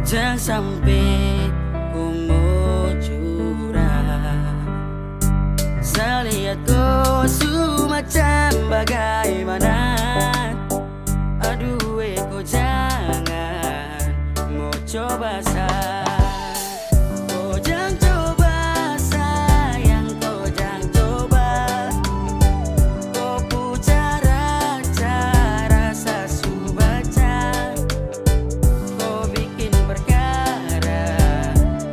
Jangan sampai ku mau curang. Saya lihat kau macam bagaimana. Aduh kau jangan mau coba kau jangan coba sayang, kau jangan coba. Kau pu cara saya baca. Kau bikin perkara,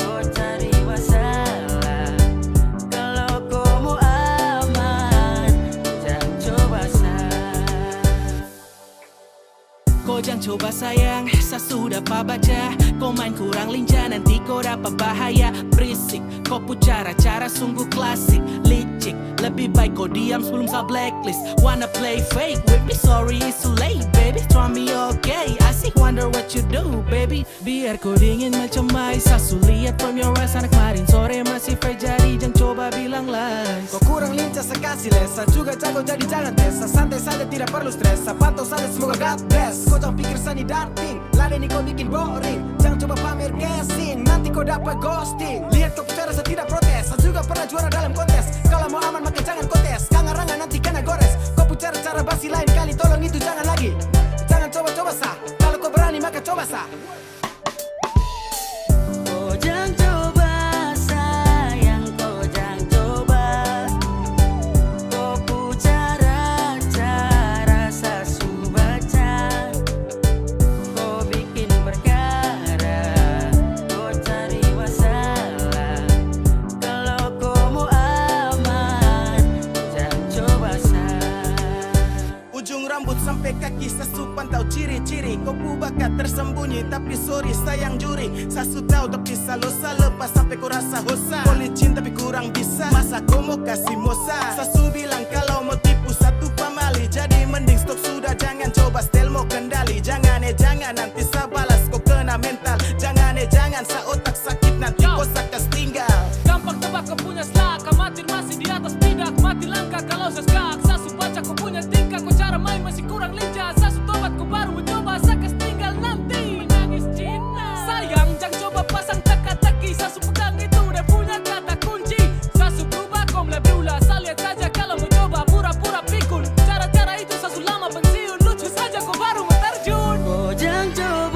kau cari masalah. Kalau kau mau aman, jangan coba Kau jangan coba sayang, saya sudah baca. Kau main kurang lincah, nanti kau dapat bahaya. Berisik, kau pu cara sungguh klasik. Licik, lebih baik kau diam sebelum saya blacklist. Wanna play fake with me, sorry it's too late baby. Try me okay, I see wonder what you do baby. Biar kau dingin macam mais, saya lihat from your eyes. Anak kemarin sore masih fair, jadi jangan coba bilang lies. Kau kurang lincah sekasih les, saya juga jago jadi jangan tes. Saya santai saja tidak perlu stres, saya pantau saja semoga God bless. Kau jangan pikir sani darting, ladeni kau bikin boring. Jangan coba pamer casing, nanti kau dapat ghosting. Lihat kau bicara saya tidak protes, saya juga pernah juara dalam kontes. Kalau mau aman maka jangan kontes, kangarangan nanti kena gores. Kau bicara cara basi lain kali, tolong itu jangan lagi. Jangan coba-coba sah, kalau kau berani maka coba sah. Kau jangan coba sayang, kau jangan coba. Kau pu cara saya baca. Kau bikin perkara, kau cari masalah. Kalau kau mau aman, jangan coba Ujung rambut sampai kaki sasu pantau ciri-ciri. Kau pu bakat tersembunyi tapi sorry sayang juri. Sasu tahu tapi salosa lepas sampai kau rasa hosa. Kau licin tapi kurang bisa, masa kau mau kasih mosa. Sasu bilang kalau mau tipu satu pamali, jadi mending stop sudah jangan coba style mau kendali. Jangan jangan nanti saya balas kau kena mental. Jangan jangan sa otak sakit nanti kau sakas tinggal. Gampang tebak kau punya selak, amatir masih di atas bidak. Mati langkah kalau saya skak, sasu baca kau punya tingkah. Kau cara main masih kurang lincah, sasu tobat kau baru mencoba. Sakas tinggal nanti menangis Cina. Sayang jangan coba pasang teka-teki, sasu pegang itu udah punya kata kunci. Sasu berubah kau mulai berulah, saya lihat saja kalau mau coba pura-pura pikun. Cara-cara itu sasu lama pensiun, lucu saja kau baru mau terjun. kau jangan coba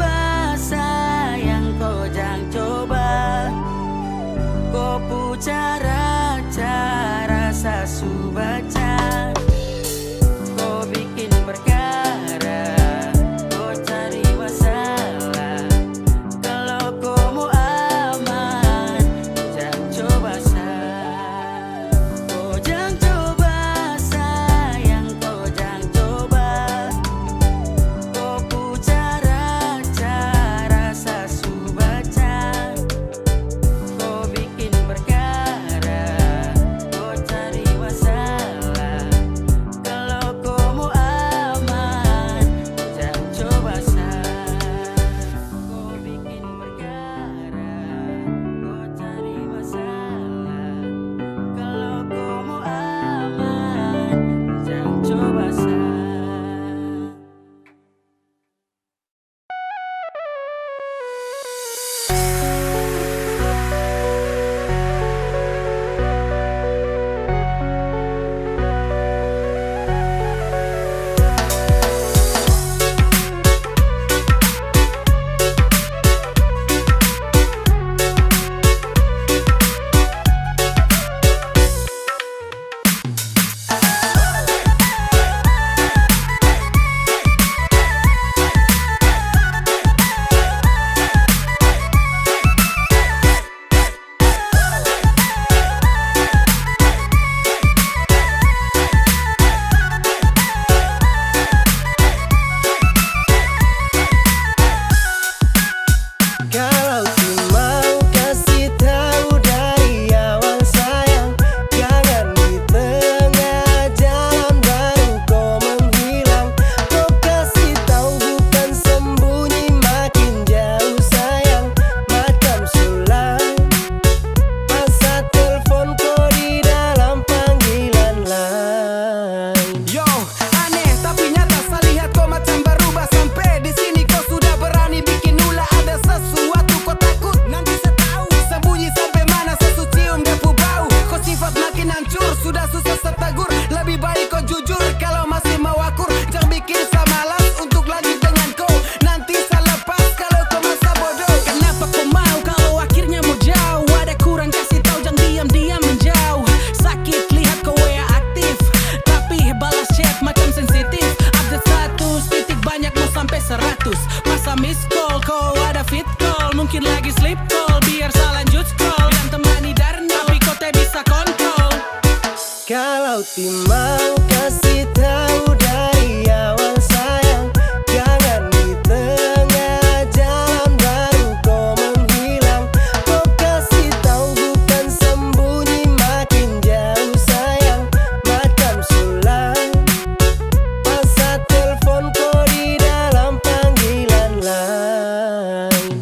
100. Masa miss call, kau ada fit call, mungkin lagi sleep call, biar saya lanjut scroll. Yang temani Darno, tapi kau tak bisa kontrol. Kalau timau kasih tahu dari awal sayang, jangan di tengah jalan baru kau menghilang. Kau kasih tahu bukan sembunyi, makin jauh sayang, macam sulam. Masa telepon kau di dalam panggilan lain.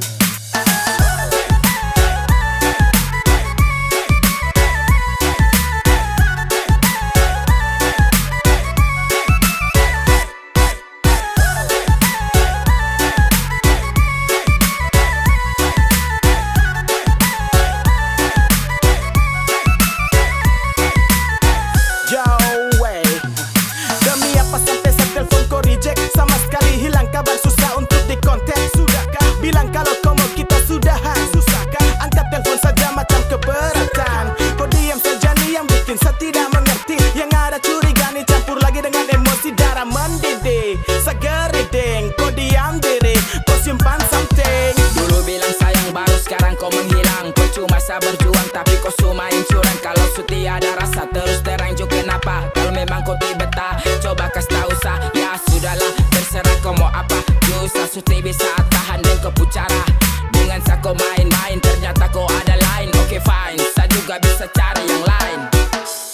Demi apa sampai saya telepon kau reject, sama sekali hilang kabar, susah untuk dikontak. Sudahkah bilang kalau kau mau kita sudahan? Susahkah angkat telepon saja macam keberatan? Kau diam saja nih yang bikin saya tidak mengerti. Yang ada curiga nih campur lagi dengan emosi, darah mendidih. Saya geriding, kau diam diri, kau simpan something. Dulu bilang sayang, baru sekarang kau menghilang. Kau cuma saya berjuang tapi kau sumain curang. Kalau setia ada rasa terus terang juga kenapa? Kalau memang kau tidak betah, coba kasih tahu sah. Ya sudahlah, terserah kau mau apa. Susah suti bisa tahan dan kau pucara. Dengan saya kau main-main, ternyata kau ada lain. Oke fine, saya juga bisa cari yang lain.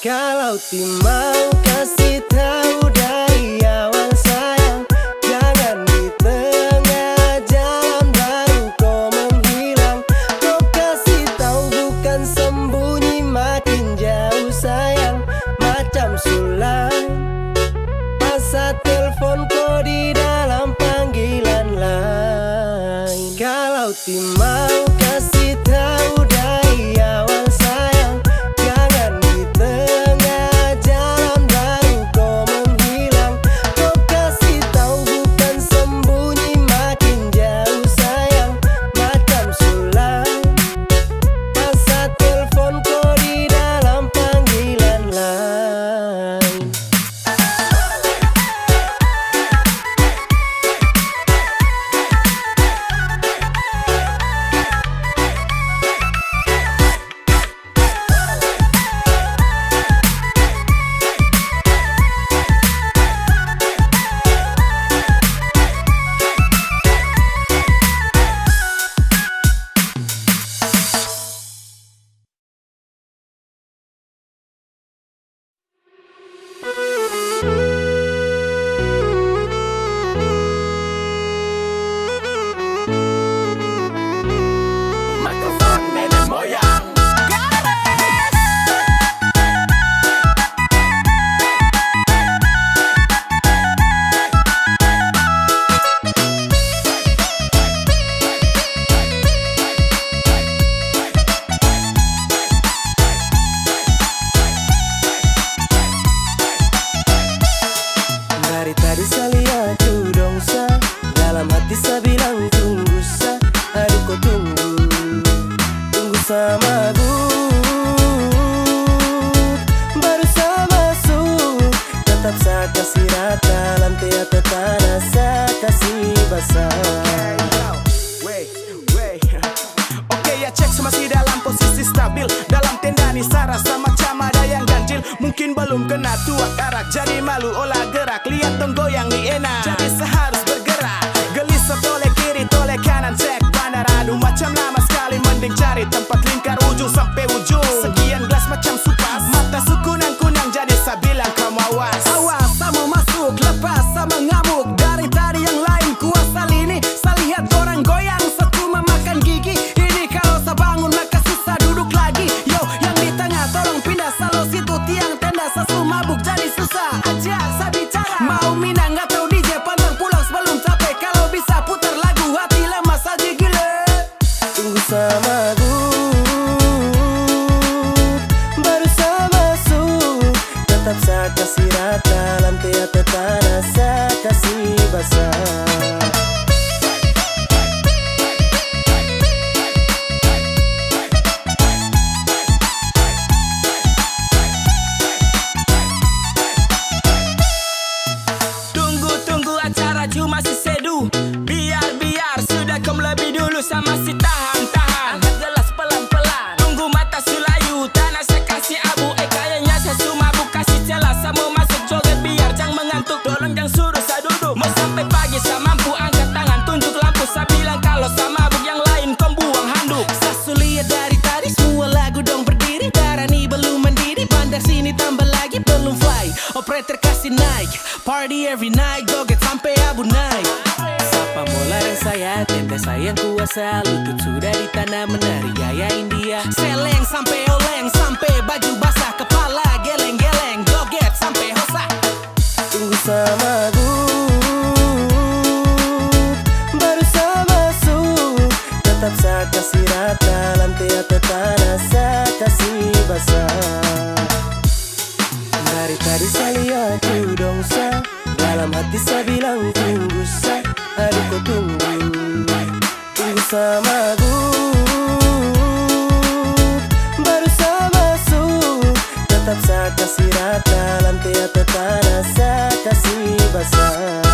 Kalau timau kasih tahu dari awal sayang, jangan di tengah jalan baru kau menghilang. Kau kasih tahu bukan sembunyi, makin jauh sayang, macam sulam. Masa telepon kau di dalam panggilan lain. Kalau timau kasih tahu dari awal sayang, jangan di tengah jalan baru kau menghilang. Kau kasih tahu bukan sembunyi, makin jauh sayang, macam sulam. Masa telepon kau di dalam panggilan lain. Mikrofon nenek moyang. Dari tadi saya lihat tu dongsa, dalam hati saya bilang tunggu sa. Aduh kau tunggu, tunggu sama bu. Baru saya masuk, tetap saya kasih rata. Lantai atau tanah saya kasih basah. Oke ya cek masih dalam posisi stabil. Dalam tenda nih saya rasa macam ada yang ganjil. Mungkin belum kena tuak arak, jadi malu olah gerak. Lihat dong goyang nih enak, jadi seharus bergerak. Gelisah toleh kiri toleh kanan, cek bandar. Aduh macam lama sekali, mending cari tempat lingkar ujung sampai ujung. Sekian gelas macam supas, mata sukunang-kunang, jadi saya bilang kamu awas. Awas, saya mau masuk, lepas sama ngamuk. Dari tadi yang lain kuasa lini, saya lihat orang goyang, satu memakan gigi. Ini kalau saya bangun maka susah duduk lagi. Yo, yang di tengah tolong pindah, salo situ tiang tenda. Saya mabuk jadi susah aja, saya bicara. cinta masih tahan-tahan. Angkat gelas pelan-pelan, tunggu mata sulayu, tanah saya kasih abu. Kayaknya saya mabuk, kasih celah saya mau masuk joget biar jangan mengantuk. Tolong jangan suruh saya duduk, mau sampai pagi saya mampu. Angkat tangan, tunjuk lampu, saya bilang kalau saya mabuk, yang lain kau buang handuk. Sasu lihat dari tadi semua lagu dong berdiri. Darani belum mendidih, bandar sini tambah lagi belum fly. Operator kasih naik, party every night, joget sampai abu naik. Sapa mola dan saya, tenda sayang kuasa. Lutut sudah di tanah menari gaya India. Seleng sampai oleng, sampai baju basah. Kepala geleng-geleng, joget sampai hosa. Tunggu sama baru saya masuk. Tetap saya kasih rata, lantai atau tanah saya kasih basah. Dari tadi saya lihat dong sa, dalam hati saya bilang tunggu sa. Aduh kau tunggu, tunggu sama baru saya masuk. Tetap saya kasih rata, lantai atau tanah saya kasih basah.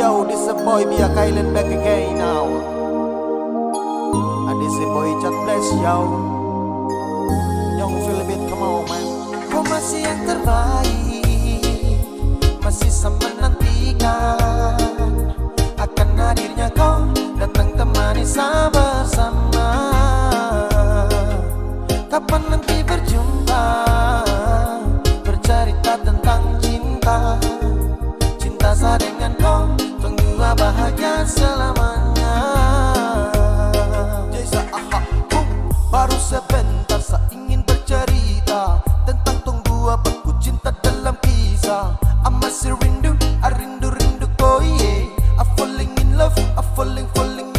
Yo, this a boy be a Kylan back again now. And this a boy just bless yo. Young Philip, come on man. Kau masih yang terbaik, masih sama menantikan akan hadirnya kau datang temani saya bersama. Kapan nanti berjumpa, bercerita tentang cinta. Cinta saya dengan kau, tunggu bahagia selamanya. Jasa aha, baru sebentar saya ingin bercerita tentang tunggu aku cinta dalam kisah. I masih rindu, I rindu kau yeah. I falling in love, I falling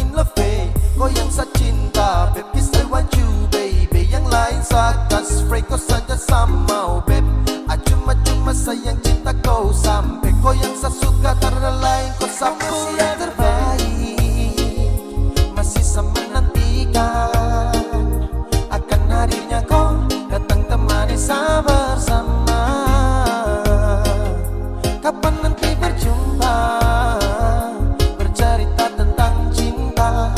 in love eh. Kau yang saya cinta, baby I want you baby. Yang lain saya kasih free, kau saja sama oh babe. Cuma sayang cinta kau sampai. Kau yang saya suka karena lain kau sampai. Yang terbaik, masih sama menantikan akan hadirnya kau datang temani saya bersama. Kapan nanti berjumpa, bercerita tentang cinta.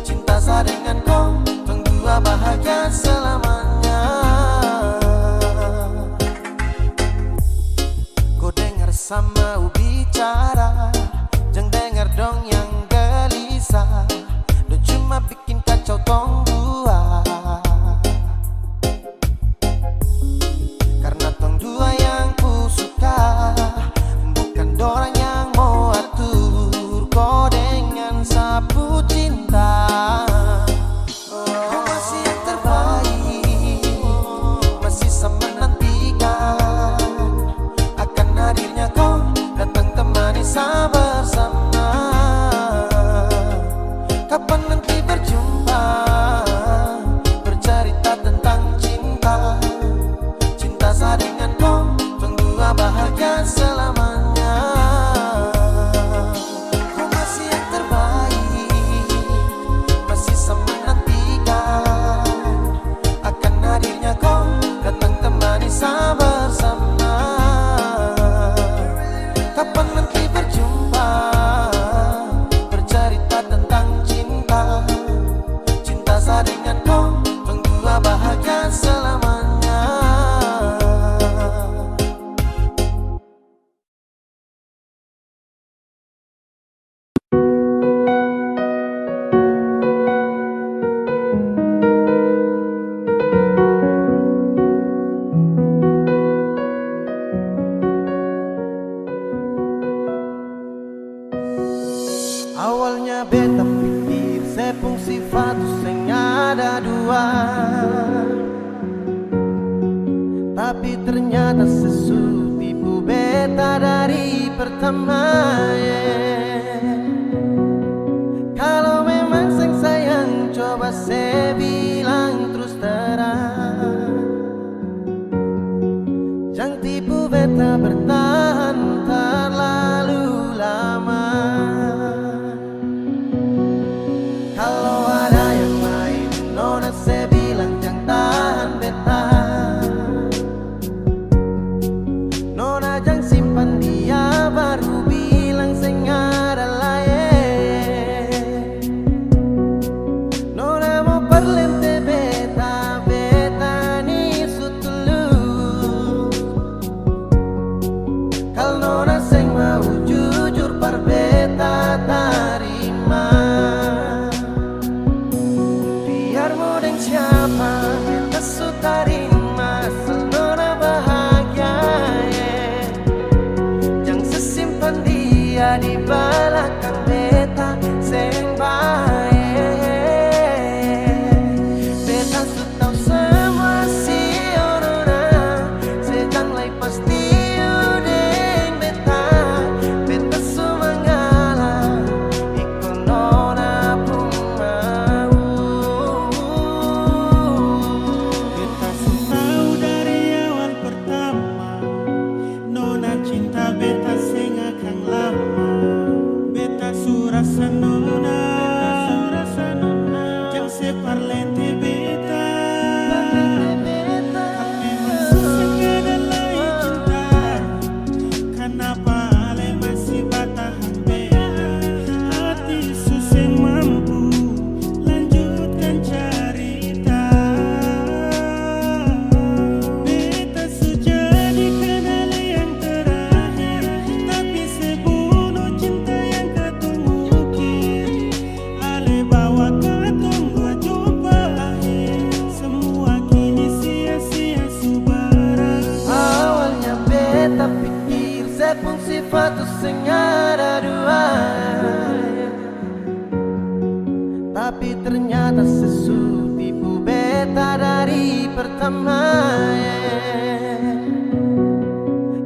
Cinta saya dengan kau, tunggu bahagia selamanya. Kau dengar sama bicara, jangan dengar dong yang gelisah. Dan cuma bikin kacau tong dua. Karena tong dua yang ku suka, bukan dorang yang mau atur. Kau dengan sapu cinta. Kau masih yang terbaik, masih sama menantikan akan hadirnya kau datang temani saya bersama. Kapan nanti berjumpa, bercerita tentang cinta. Cinta saya dengan kau, tunggu bahagia selamanya. Kau masih yang terbaik, masih sama menantikan akan hadirnya kau datang temani saya bersama. Kapan nanti berjumpa, bercerita tentang cinta. Cinta saya dengan kau, tunggu bahagia selamanya. Awalnya beta pikir sepung sifat sing ada dua, tapi ternyata sesu tipu beta dari pertama. Kalau memang sing sayang coba saya bilang terus terang, jangan tipu beta bertahan terlalu lama. Kalau ada yang lain nona saya bilang jangan tahan beta, nona jangan simpan dia baru bilang saya ada lain. Nona mau perlente beta, beta ni sutulus. Kalau nona seng mau jujur par beta tarima, biar mau deng siapa beta su tarima asal nona bahagia. Jangan sesimpan dia di belakang beta seng baik. Beta su tau semua si nona, sejang lai pasti udeng beta. Beta su mengalah ikut nona pun mau. Beta tahu dari awal pertama, nona cinta beta sing akan lama. Beta su rasa nona, jangan separ lente beta. Memang susah kada lagi cinta, kenapa ale masih bertahan beta? Hati susah mampu lanjutkan cerita. Beta sudah dikenal yang terakhir, tapi sebunuh cinta yang ketumukir. Ale bawa ketunggu jumpa akhir, semua kini sia-sia subara. Awalnya beta pikir sepung sifat sing ada dua, tapi ternyata sesu tipu beta dari pertama.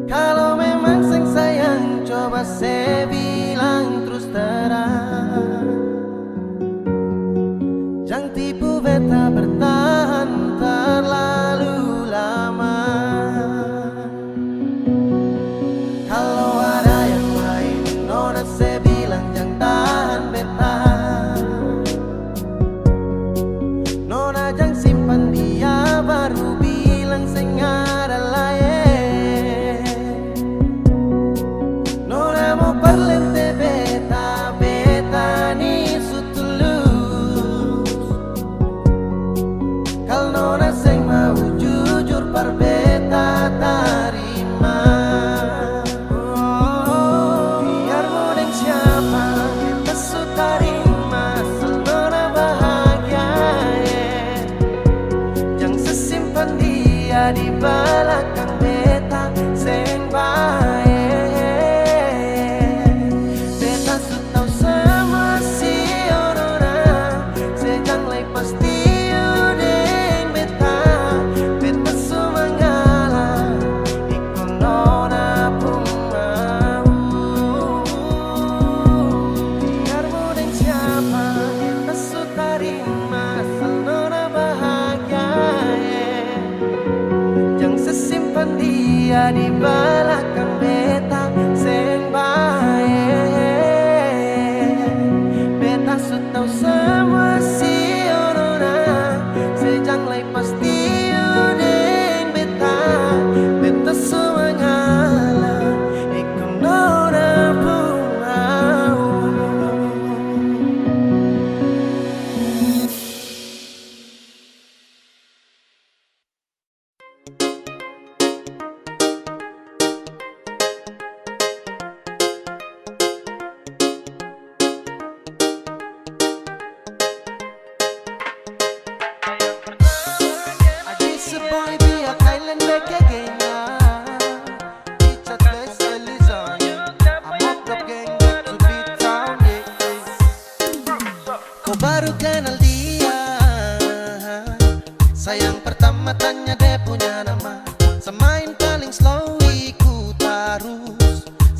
Kalau memang sing sayang coba saya bilang terus terang, jangan tipu beta bertahan terlalu lama. Kalau ada yang lain nona saya bilang jangan tahan beta, nona jangan simpan dia baru bilang saya ada lain. Nona mau perle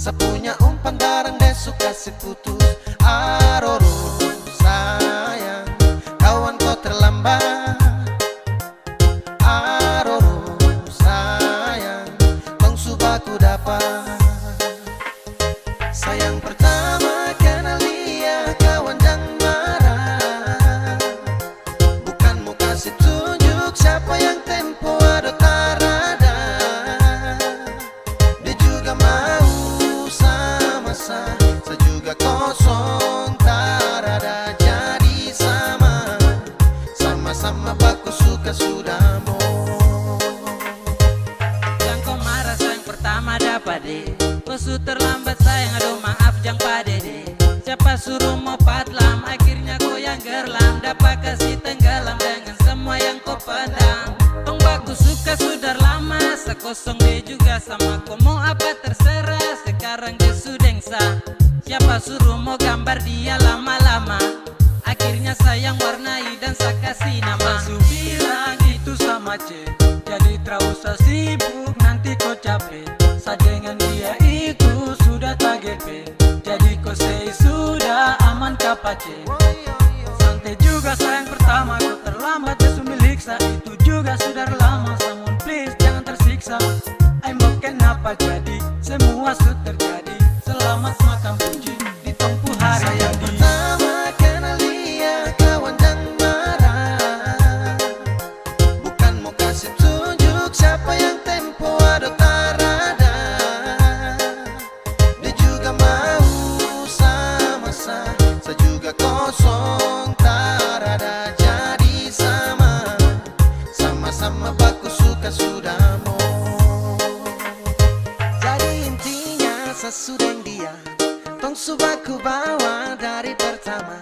Sapunya umpan barang desu kasih putus. Aroro sayang, kawan kau terlambat. Aroro sayang, tong subaku dapat. Sayang pertama kenal dia, kawan jangan marah. Bukan mau kasih tunjuk siapa yang tempo ada tarada. Dia juga mau sama-sama, saya juga kosong tarada. Jadi sama-sama baku suka sudah mau. Yang kau marah sayang pertama dapat deh. Kau su terlambat sayang, aduh maaf jang padede. Siapa suruh mau patlam, akhirnya kau yang gerlam. Dapat kasih tenggelam dengan semua yang kau pedang. Tong baku suka sudah lama, sekosong dia juga sama. Kau mau apa terserah, sekarang dia sudengsa. Siapa suruh mau gambar dia lama-lama, akhirnya sayang warnai dan saya kasih nama. Su bilang itu sama C, jadi terusah sibuk nanti kau capek. Sa dengan dia itu sudah tak GP, jadi kau say sudah aman kapace. Santai juga sayang pertama kau terlambat jesu milik sa. Itu juga sudah lama, someone please jangan tersiksa. I'm kenapa jadi semua su terjadi. Selamat makan puji di tempuh hari Sayang jadi. pertama kenal dia, kawan jangan marah. Bukan mau kasih tunjuk siapa yang tempo ada tarada. Dia juga mau sama-sama, saya juga kosong tarada. Jadi sama-sama baku suka sudah mau. Jadi intinya sesudeng dia, tong subaku bawa dari pertama.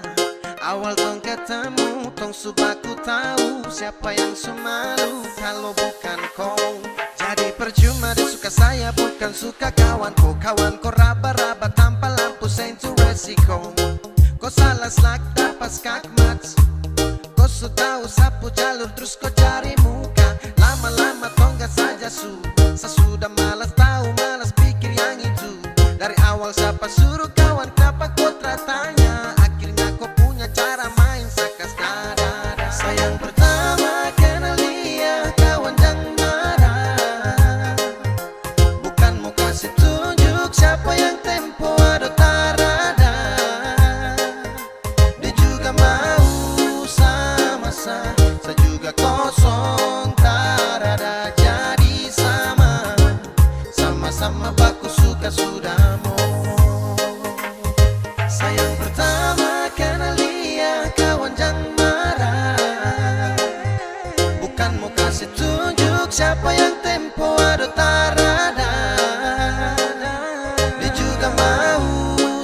Awal tong ketemu, tong subaku tahu siapa yang semalu kalau bukan kau. Jadi percuma dia suka saya, bukan suka kawanku. Kawanku raba-raba tanpa lampu sentu resiko. Kau salah slack dapat skakmat. Kau sudah sapu jalur terus kau cari muka. Lama-lama tong gak saja sesudah malas tahu, malas pikir yang itu. Dari awal siapa suruh kawan, kenapa kau tanya? Akhirnya kau punya cara main sakas dada. Sayang pertama kenal dia, kawan jangan marah. Bukan mau kasih tunjuk siapa yang tempo ada tarada. Dia juga mau sama-sama, saya juga kosong tarada. Jadi sama-sama baku suka sudah mau. Sayang pertama kenal dia, kawan jangan marah. Bukan mau kasih tunjuk siapa yang tempo ada tarada. Dia juga mau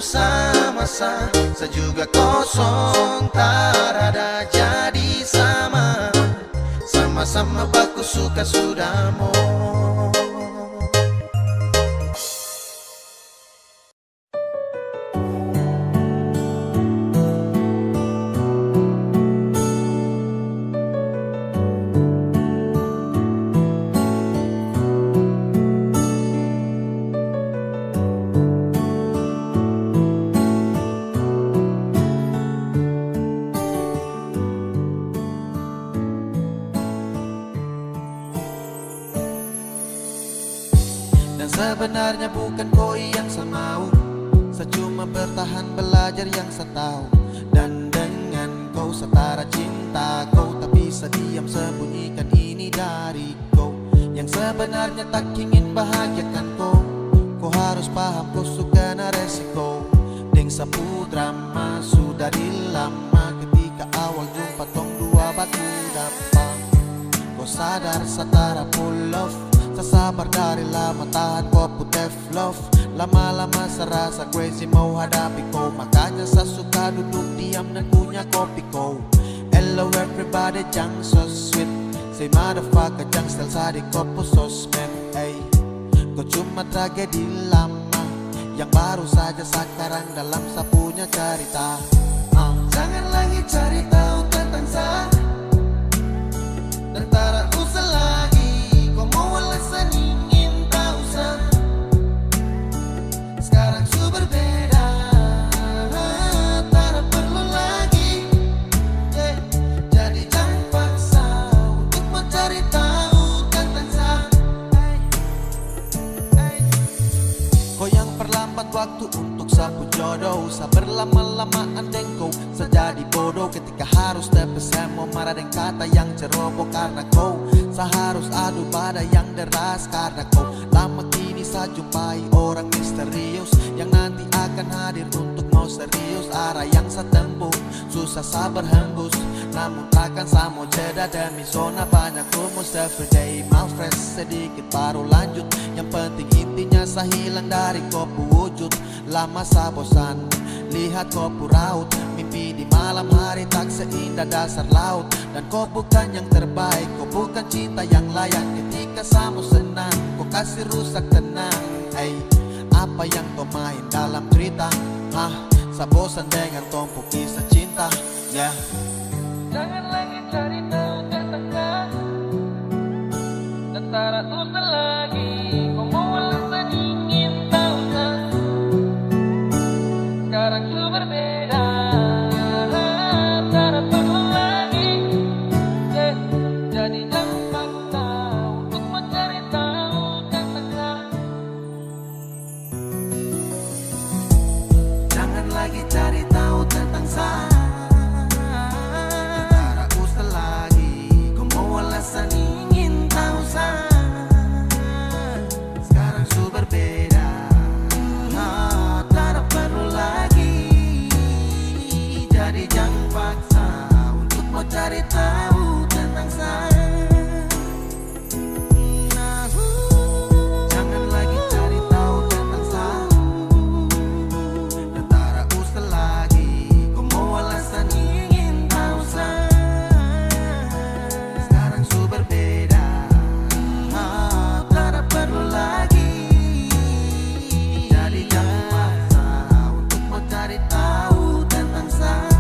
sama-sama, saya juga kosong tarada. Jadi sama-sama baku suka sudah mau. Dan sebenarnya bukan kau yang saya mau, saya cuma bertahan belajar yang saya tahu. Dan dengan kau setara cinta kau, tak bisa diam sembunyikan ini dari kau. Yang sebenarnya tak ingin bahagiakan kau. Kau harus paham kau suka na resiko. Deng sapu drama sudah di lama. Ketika awal jumpa tong dua batu dapat. Kau sadar setara full love. Sasabar dari lama tahan kau putih love. Lama-lama serasa crazy mau hadapi kau. Makanya saya suka duduk diam dan punya kopi kau. Hello everybody jang so sweet. Say motherfucker jang style sa di kopo sosmed. Hey, kau cuma tragedi lama yang baru saja sekarang dalam sapunya cerita. Jangan lagi cari tahu tentang saya dan tak usah lagi kau mau alasan ingin tahu saya. waktu untuk sapu jodoh. Sabar lama-lamaan dengkau sejadi bodoh ketika harus terpesem mau marah dan kata yang ceroboh. Karena kau seharus adu badai yang deras. Karena kau lama kini saya jumpai orang misterius yang nanti akan hadir untuk mau serius. Arah yang saya tempuh susah sabar hembus, namun takkan sama jeda demi zona banyak rumus. Everyday mal fresh sedikit baru lanjut. Yang penting intinya saya hilang dari kopu wujud. Lama saya bosan lihat kopu raut. Mimpi di malam hari tak seindah dasar laut. Dan kau bukan yang terbaik, kau bukan cinta yang layak. Ketika sama senang, kau kasih rusak tenang. Hey, apa yang kau main dalam cerita? Saya bosan dengan tumpuk kisah cinta. Yeah. Jangan lagi cari tahu tentang tentara usah lagi. Kau mau alasan ingin tahu kan? Sekarang ku berbeda. Tak perlu lagi. Jadi jangan paksa untuk mencari tahu tentang. Jangan lagi cari tahu tentang saya. Tentara usah lagi. Kau mau alasan ingin tahu saya. Sekarang su berbeda. Tak perlu lagi. Jadi jangan paksa untuk mau cari tahu tentang saya. Jangan lagi cari tahu tentang saya. Tentara usah lagi. Kau mau alasan ingin tahu saya. Sekarang su berbeda. Tak perlu lagi. Jadi jangan paksa untuk mau cari tahu tentang saya.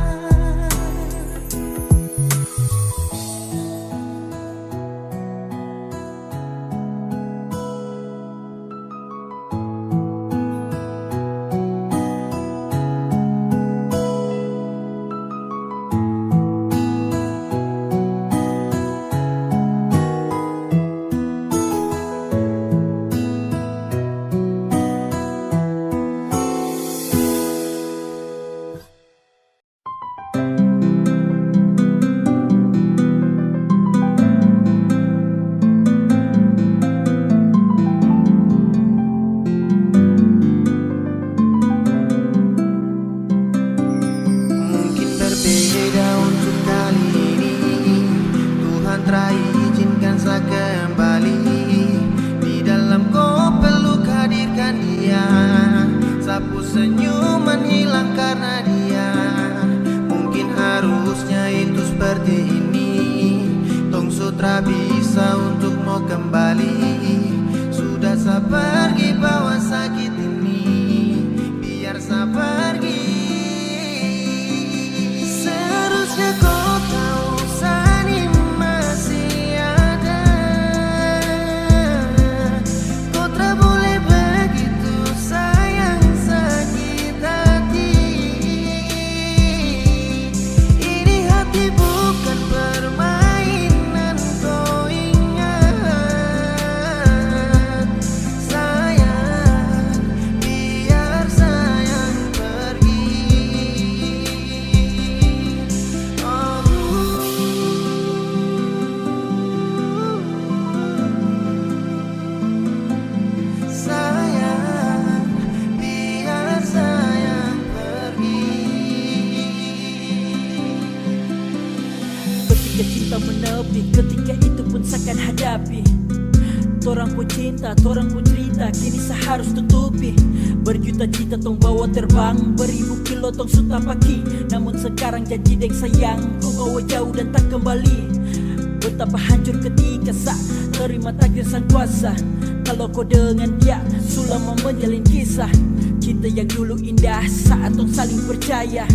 Mungkin berbeda untuk kali ini. Tuhan telah izinkan saya kembali. Di dalam kau peluk hadirkan dia. Sapu senyuman hilang karena dia. Mungkin harusnya itu seperti ini. Tong sutra bisa untuk mau kembali. Sudah saya pergi bawa sakit ini. Biar saya pergi. Seharusnya kau tahu Sani masih ada. Kau tak boleh begitu sayang sakit hati. Ini hati bukan permainan kau ingat. Sayang, biar sayang pergi. Sayang, biar sayang pergi. Ketika cinta menepi, ketika itu pun seakan hadapi. Torang pun cinta, torang pun cerita, kini seharus tutupi. Berjuta cita tong bawa terbang, beribu kilo tong suta paki. Namun sekarang janji deng sayang, kau bawa jauh dan tak kembali. Betapa hancur ketika sa terima takdir sang kuasa. Kalau kau dengan dia, selama menjalin kisah. Cinta yang dulu indah saat tong saling percaya.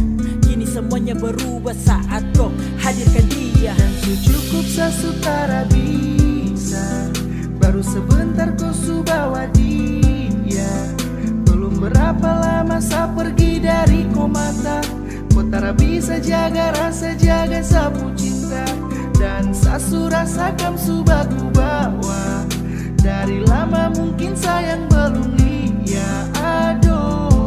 Kini semuanya berubah saat kau hadirkan dia. Dan cukup sesutara bisa. Baru sebentar kau su bawa dia. Belum berapa lama saya pergi dari kau mata. Kau tak bisa jaga rasa, jaga sapu cinta. Dan sasu rasakan su baku bawa. Dari lama mungkin sayang belum lihat. Aduh,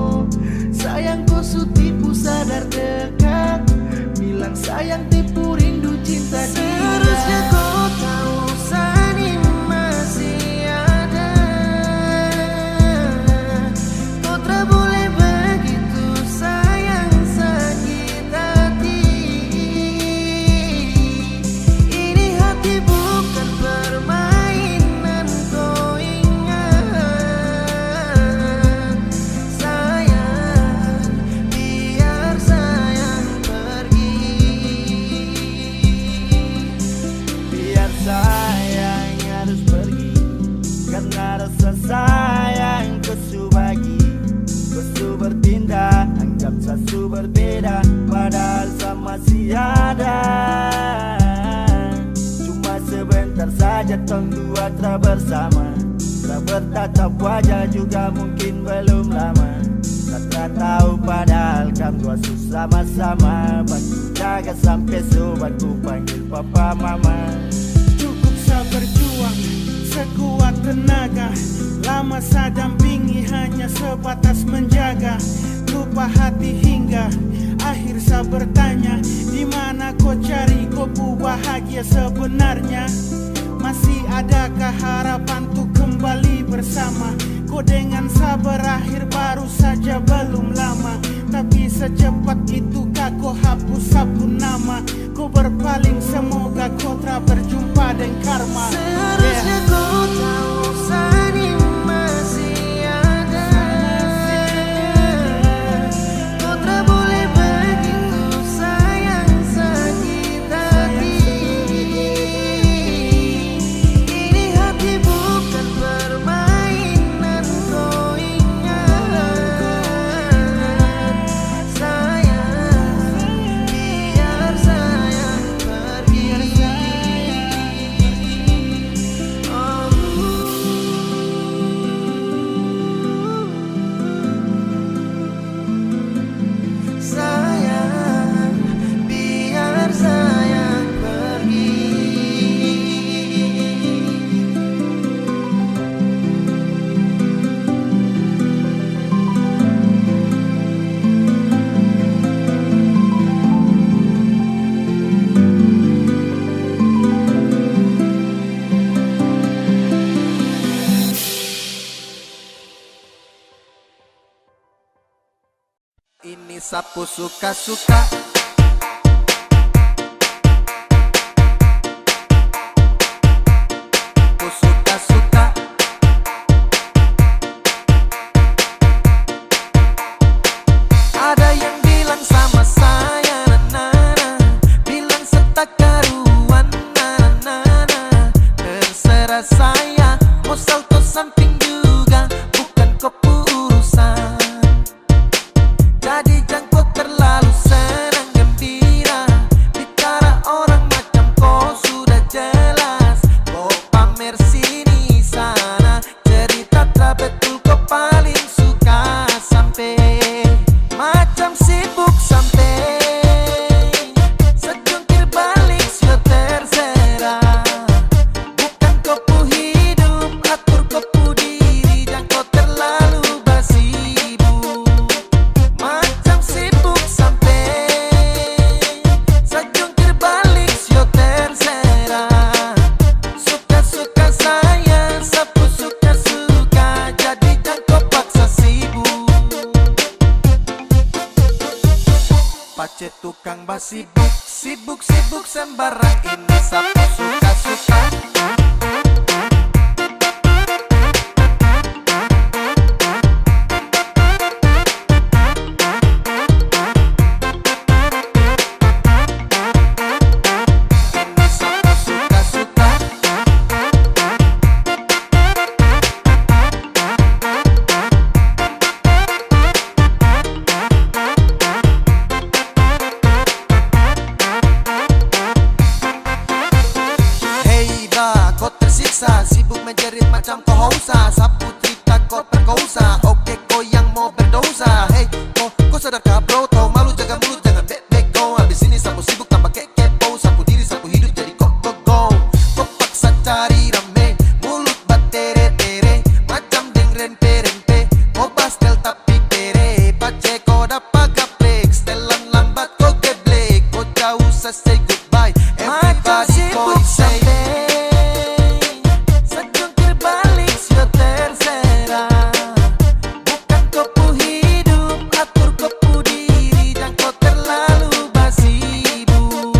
Besu bertindak, anggap sasu berbeda, padahal sama si ada. Cuma sebentar saja tong dua telah bersama, tak bertatap wajah juga mungkin belum lama. Tak tahu padahal kam dua sama-sama, bantu jaga sampai sobat ku panggil papa mama. Cukup sabar juang sekuat tenaga, lama saya dampingi hanya sebatas menjaga. Lupa hati hingga akhir saya bertanya, di mana kau cari kopu bahagia sebenarnya? Masih adakah harapan untuk kembali bersama? Kau dengan sabar akhir baru saja belum lama, tapi secepat itukah kau hapus sabun nama? Kau berpaling semoga kau tak berjumpa dengan karma. Seharusnya kau tahu Sani masih ada. Kau tak boleh begitu sayang sakit hati. Ini hati bukan permainan, kau ingat. Sayang, biar sayang pergi. Sayang, biar sayang pergi. Ini sapu suka-suka. Sapu suka-suka. Ada yang bilang sama saya, na-na-na, bilang setak karuan, na-na-na. Terserah saya, mau salto samping juga, bukan kopu urusan. Jadi jangan kau terlalu senang gembira, bicara orang macam kau sudah jelas. Kau pamer sini sana, cerita tak betul kau paling suka. Sampai macam sibuk sampai sejungkir balik sio terserah. Bukan kopu hidup, atur kopu diri, jangan kau terlalu bersibuk. Macam sibuk sampai sejungkir balik sio terserah. Suka-suka saya, sapu suka-suka, jadi jangan kau paksa sibuk. Pace tukang basibuk, sibuk-sibuk sembarang, ini sapu suka-suka. Ini sapu suka-suka. Hei ba, kau tersiksa, sibuk menjerit macam kau hausa. Sapu cerita kau perkosa, oke kau yang mau berdosa. Hei, kau sadarkah bro, tau malu jaga mulut, jangan bek-bek kau. Habis ini sapu sibuk tambah kepo, sapu diri sapu hidup jadi go. Kau paksa cari rame, mulut batere-tere, macam deng rempe-rempe. Kau pastel tapi pere, pace kau dapat gaplek. Setelan lambat kau geblek, kau jauh say goodbye. Everybody kau say sejungkir balik sio terserah. Bukan kopu hidup, atur kopu diri, dan kau terlalu basibuk.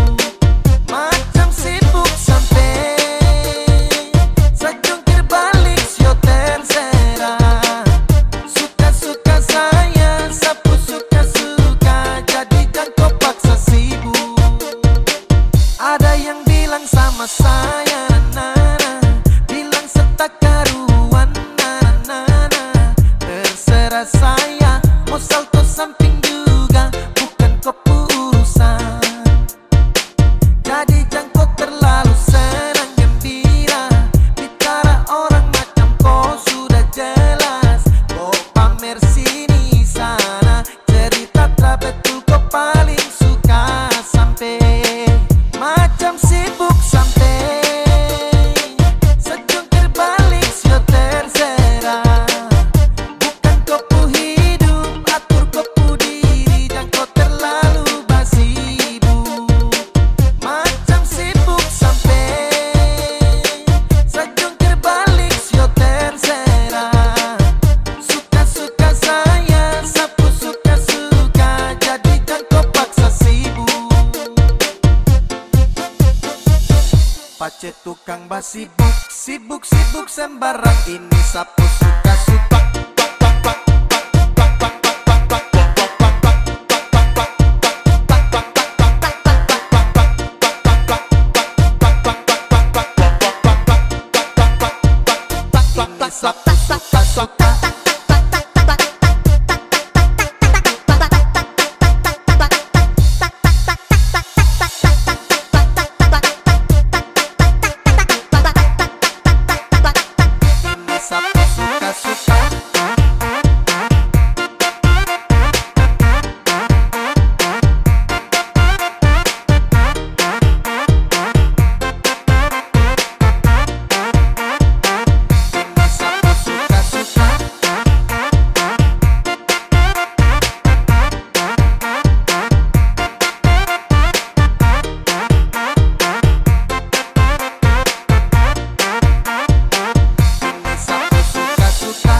Macam sibuk sampai sejungkir balik sio terserah. Suka-suka saya, sapu suka-suka, jadi jangan kau paksa sibuk. Ada yang bilang sama saya, na-na-na, bilang setak karuan, na-na-na. Terserah saya, Mau salto samping juga bukan keputusan. Jadi jangan kau terlalu senang gembira, bicara orang macam kau sudah jelas. Kau pamer sini sana, cerita tak betul kau paling suka. Sampai macam sibuk sampai sejungkir balik sio terserah. Bukan kau pu hidup, atur kau pu diri, dan kau terlalu basibuk. Macam sibuk sampai sejungkir balik sio terserah. Suka-suka saya, sapu suka-suka, jadi jangan kau paksa sibuk. Pace tukang basibuk, sibuk-sibuk sembarang, ini sapu suka-suka. Ini sapu suka-suka. Ini sapu suka-suka. Ini sapu suka-suka. Ini sapu suka-suka.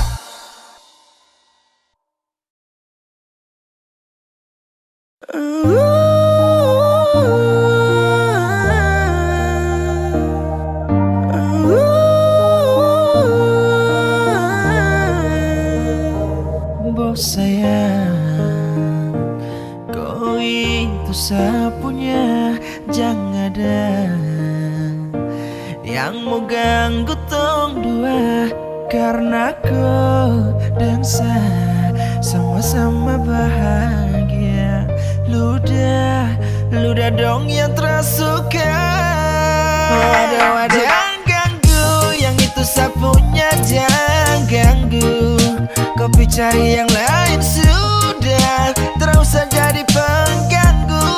Bos sayang, kau itu sapunya, jangan ada yang mau ganggu tong dua. Karena kau dan saya sama-sama bahagia. Ludah dong yang tersuka. Wadah, jangan ganggu, yang itu sapunya jangan ganggu. Kopi cari yang lain sudah, terus saja jadi pengganggu.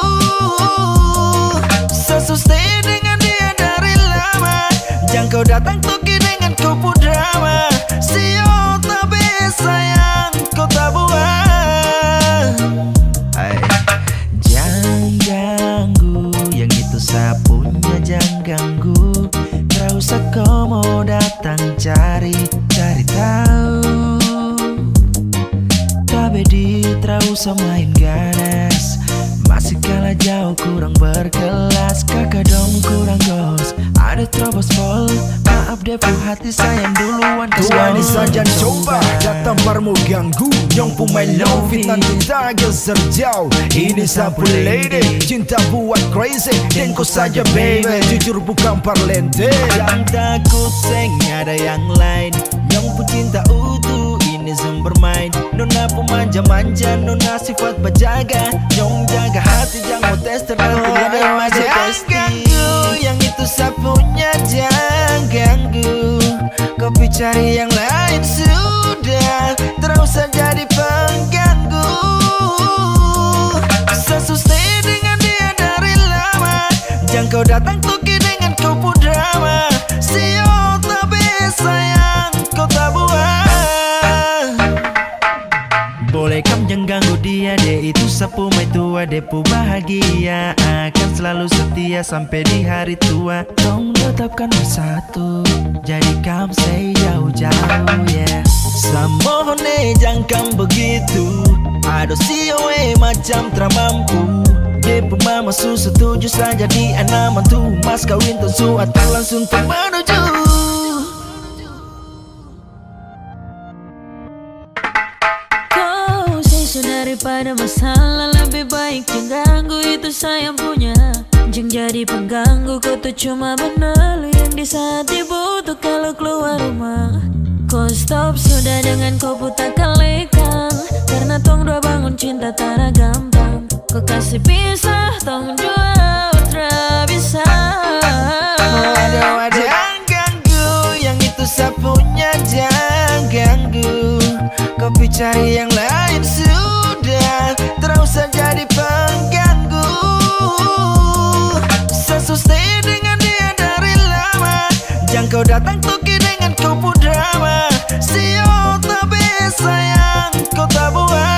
Susah dengan dia dari lama, jangan kau datang tuki dengan kupu drama. Sio tapi sayang kau tak buat. Jangan ganggu, yang itu sapunya jangan ganggu. Terus kau mau datang cari tahu. Tapi terus main ganas, masih kalah jauh kurang berkelas. Kakak dong kurang gos, ada terobos pol. Maaf depo hati sayang duluan. Tuan saja coba datang parmu ganggu, yang pemain low fitnah kita geser jauh. Ini sapu lady, cinta buat crazy, dan kau saja baby, jujur bukan parlente. Jangan takut seng ada yang lain, yang pun cinta utuh ini sem bermain. Nona pemanja-manja, nona sifat berjaga, nyong jaga hati jangan mau tes terlalu lama. Jangan ganggu, yang itu sapunya jangan ganggu. Kopi cari yang lain sudah, terus saja jadi pengganggu. Susah dengan dia dari lama, jangan kau datang tuki dengan kupu drama. Sio tapi sayang kau tak buat. Boleh kam jangan ganggu dia, dia itu sapu mai tua, depu bahagia akan selalu setia sampai di hari tua. Tong tetapkan bersatu, jadi kam say jauh-jauh yeah. Samohone jangan kam begitu, aduh sioe macam teramampu. Depu mama su setuju saja di anak mantu, mas kawin tentu atau langsung menuju. Daripada masalah lebih baik jangan ganggu, itu sayang punya. Jangan jadi pengganggu, kau tuh cuma benar yang di saat dibutuh kalau keluar rumah. Kau stop sudah dengan kau putar kalikan, karena tong udah tanah gampang. Kau kasih pisah tanggung jawab tak bisa. Waduh, jangan ganggu, yang itu sapunya jangan ganggu. Kopi cari yang lain sudah, terus saja jadi pengganggu. Saya stay dengan dia dari lama, jangan kau datang toki dengan kupu drama. Sio tapi sayang kau tak buat.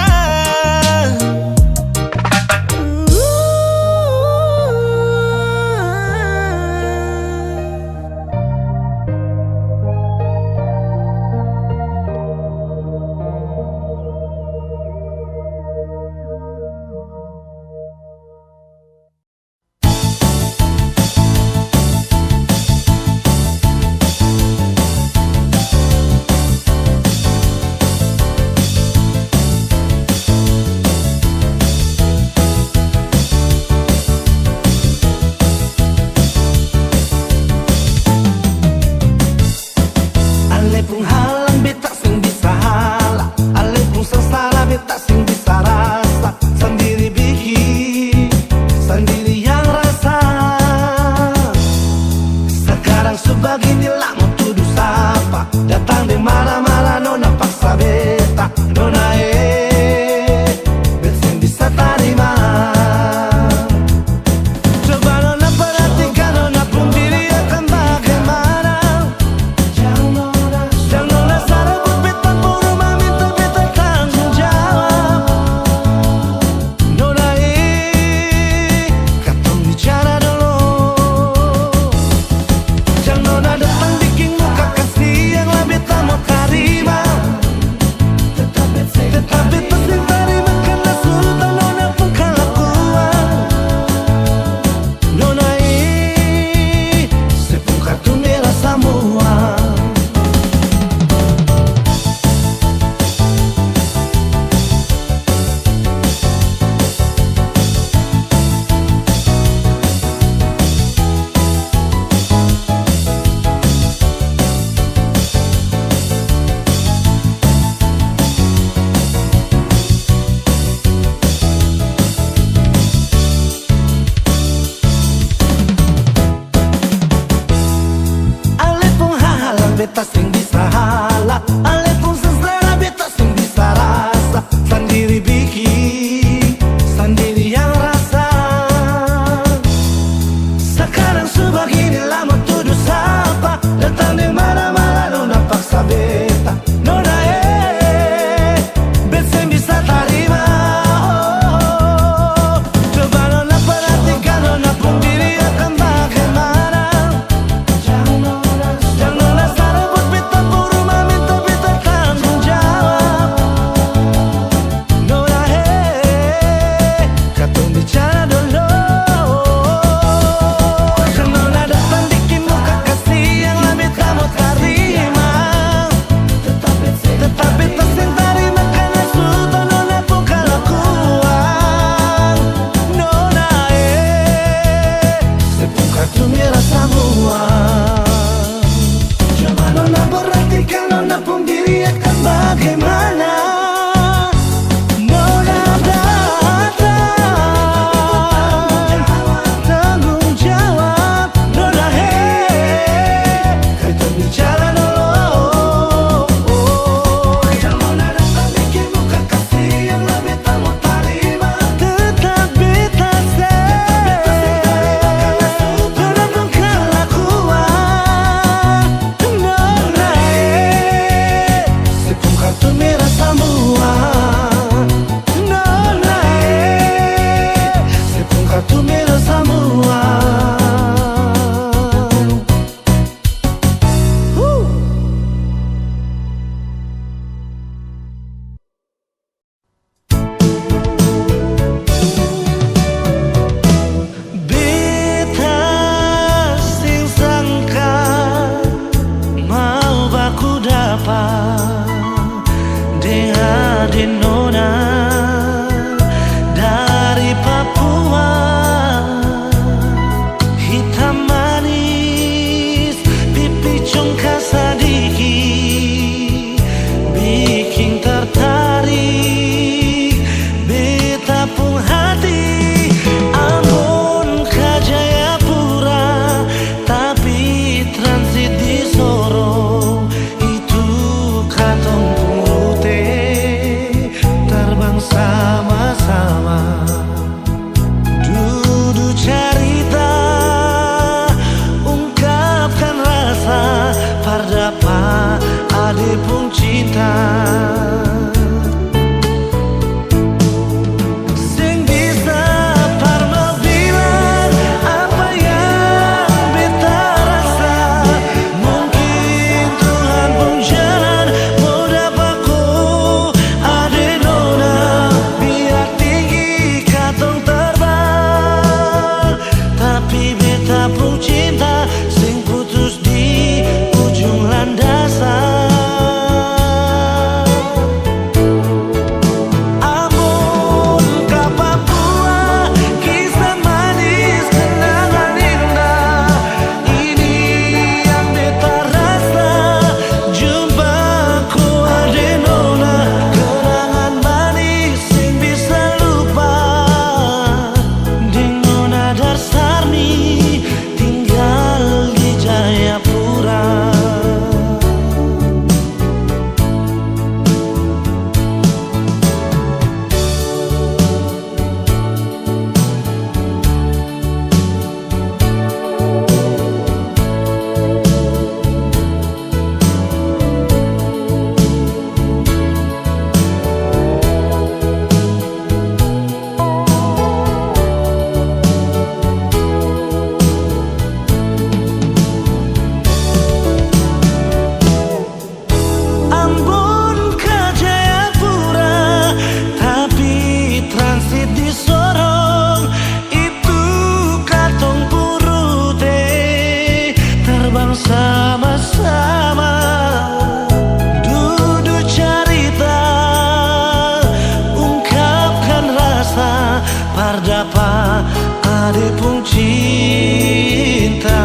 ade pun cinta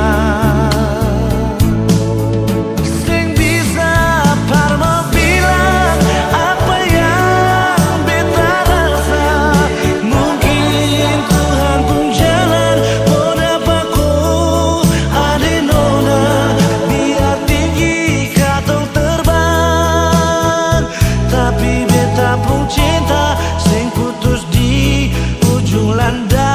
sing bisa parmo bilang apa yang beta rasa. Mungkin Tuhan pun jalan mau dapat ku ade nona, biar tinggi katong terbang. Tapi beta pun cinta sing putus di ujung landas.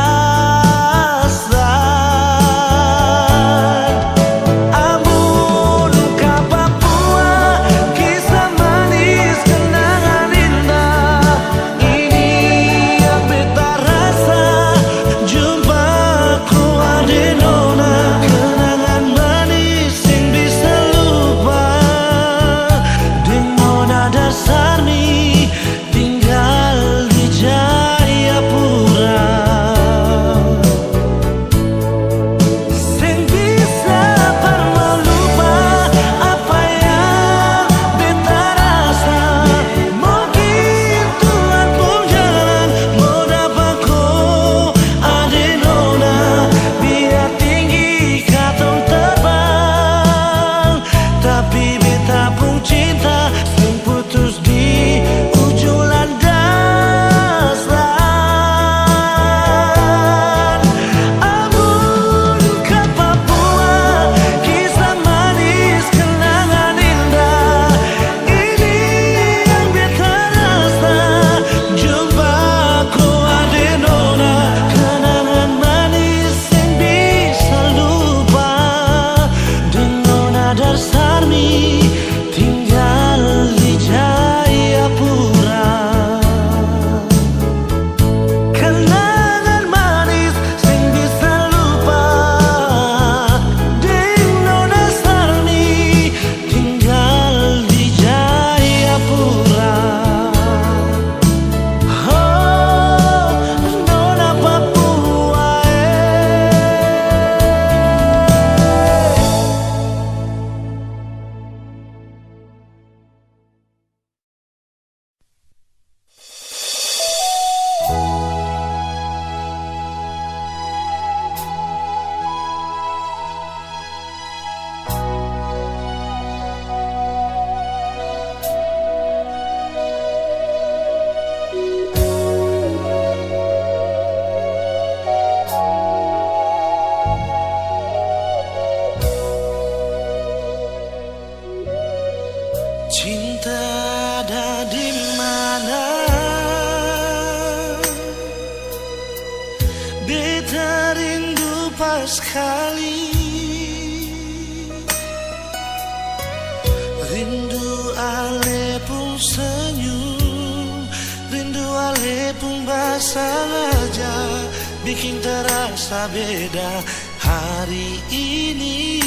Cinta ada di mana? Beta rindu pas kali, rindu ale pun senyum, rindu ale pun bersengaja, bikin terasa beda hari ini.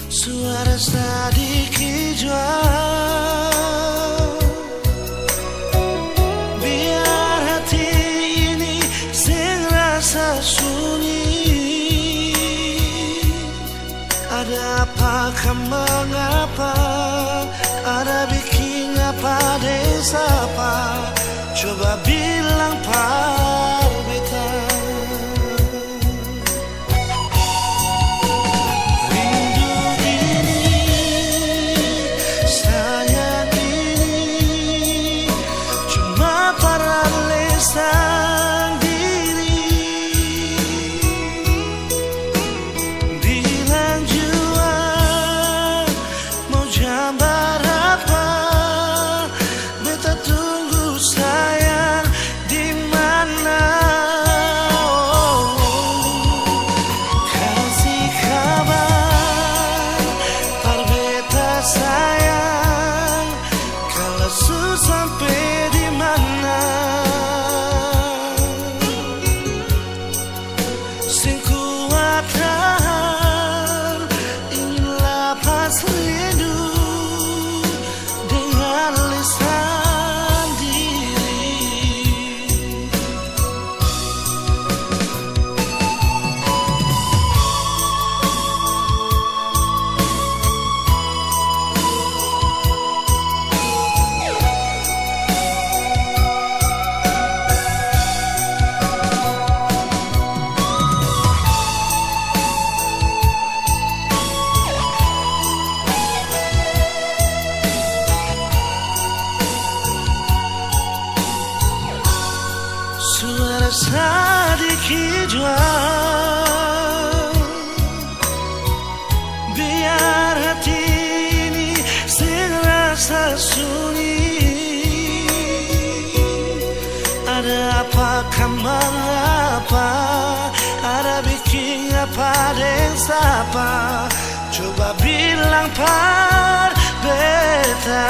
Suara sedikit jual, biar hati ini sing rasa sunyi. Ada apakah mengapa, ada bikin apa desa apa, coba bilang par beta. mengapa, ada bikin apa dan siapa. Coba bilang par beta.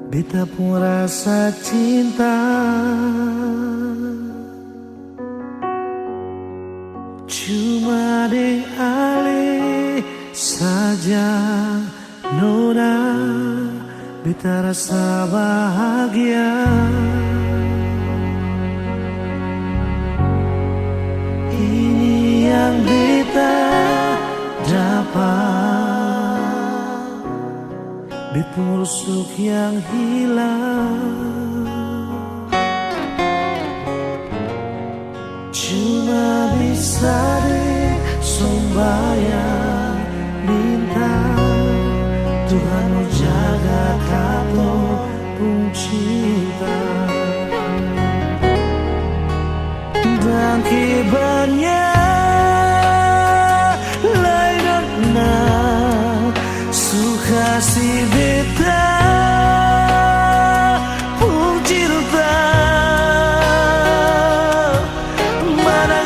Beta pun rasa cinta, cuma deng ale saja nona. Beta rasa bahagia, ini yang beta dapat. Beta rusuk yang hilang, cuma bisa deh sembahyang minta Tuhan jaga kato pun cinta. Dan kibarnya lainnya suka si beta pun cinta. Mana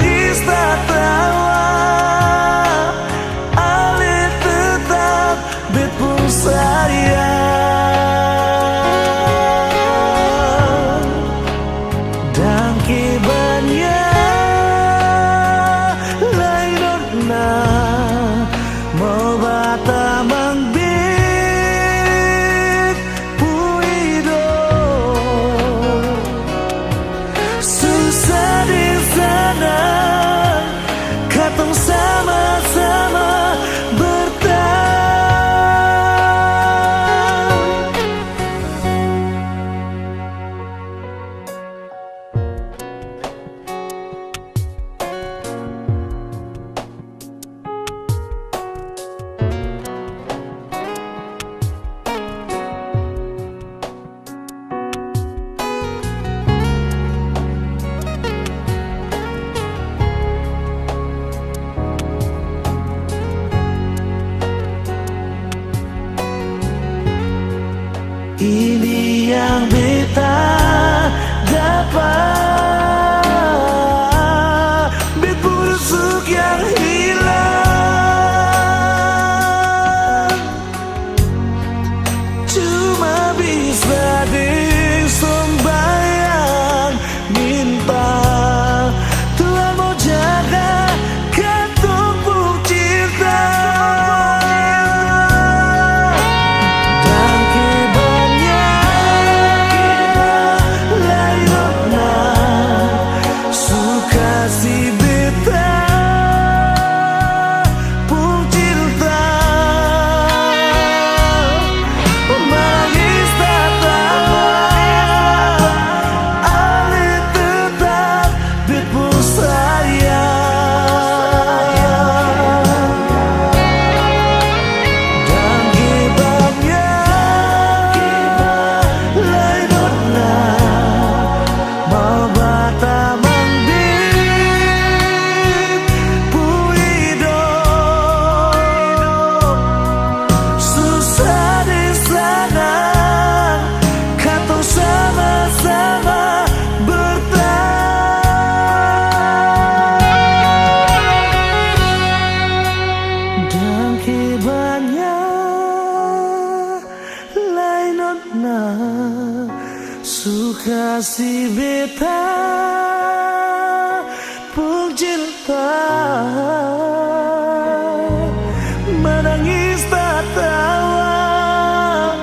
menangis tak tawa,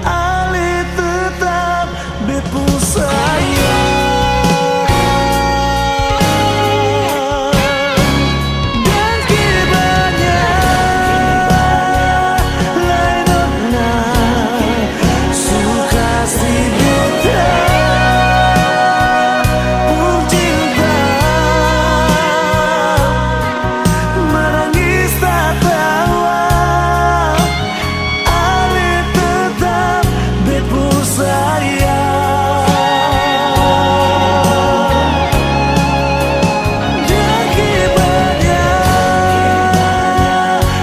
Ali tetap bepu sayang. Dan kibanya lain nona suka si buta pun cinta, menangis tak tawa, Ali tetap bepu sayang. Dan kibanya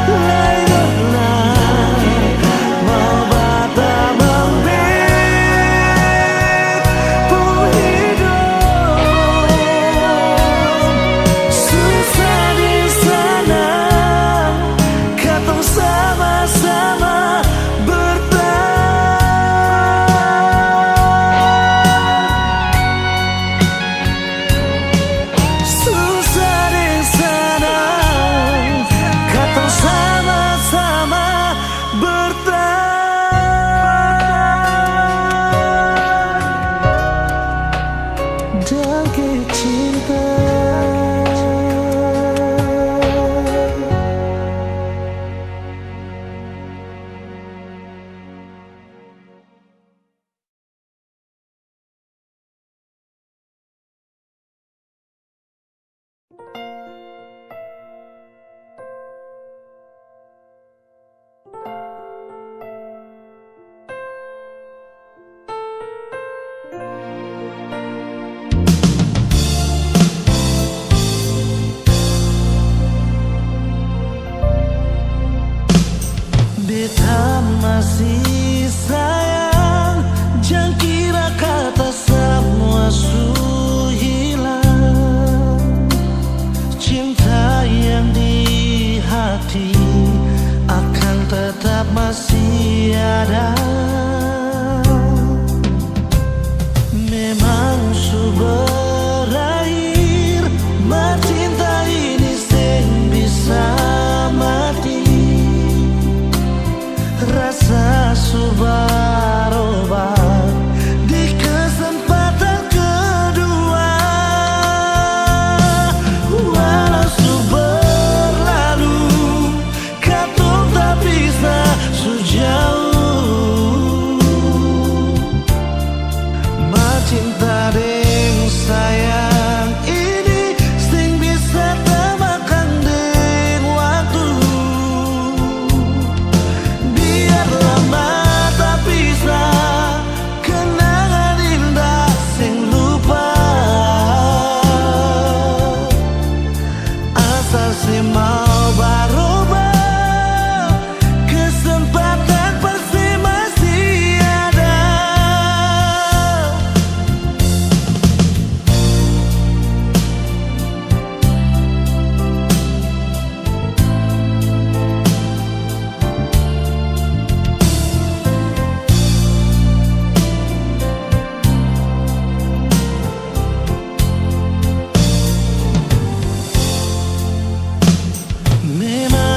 lain nona mau bata membit pun hidup susah di sana, katong sama-sama susah di sana, katong sama-sama dan cinta. Beta masih sayang, jangan kira kata semua su hilang. Cinta yang di hati akan tetap masih ada. Memang su berakhir, ma cinta ini sing bisa mati. Rasa subarobat di kesempatan kedua, walau su berlalu, katong tak bisa sejauh. Ma cinta deng sayang ini sing bisa temakan deng waktu. Biarlah mata pisah, kenangan indah sing lupa. Asal si mau berubah, kesempatan pasti masih ada. Memang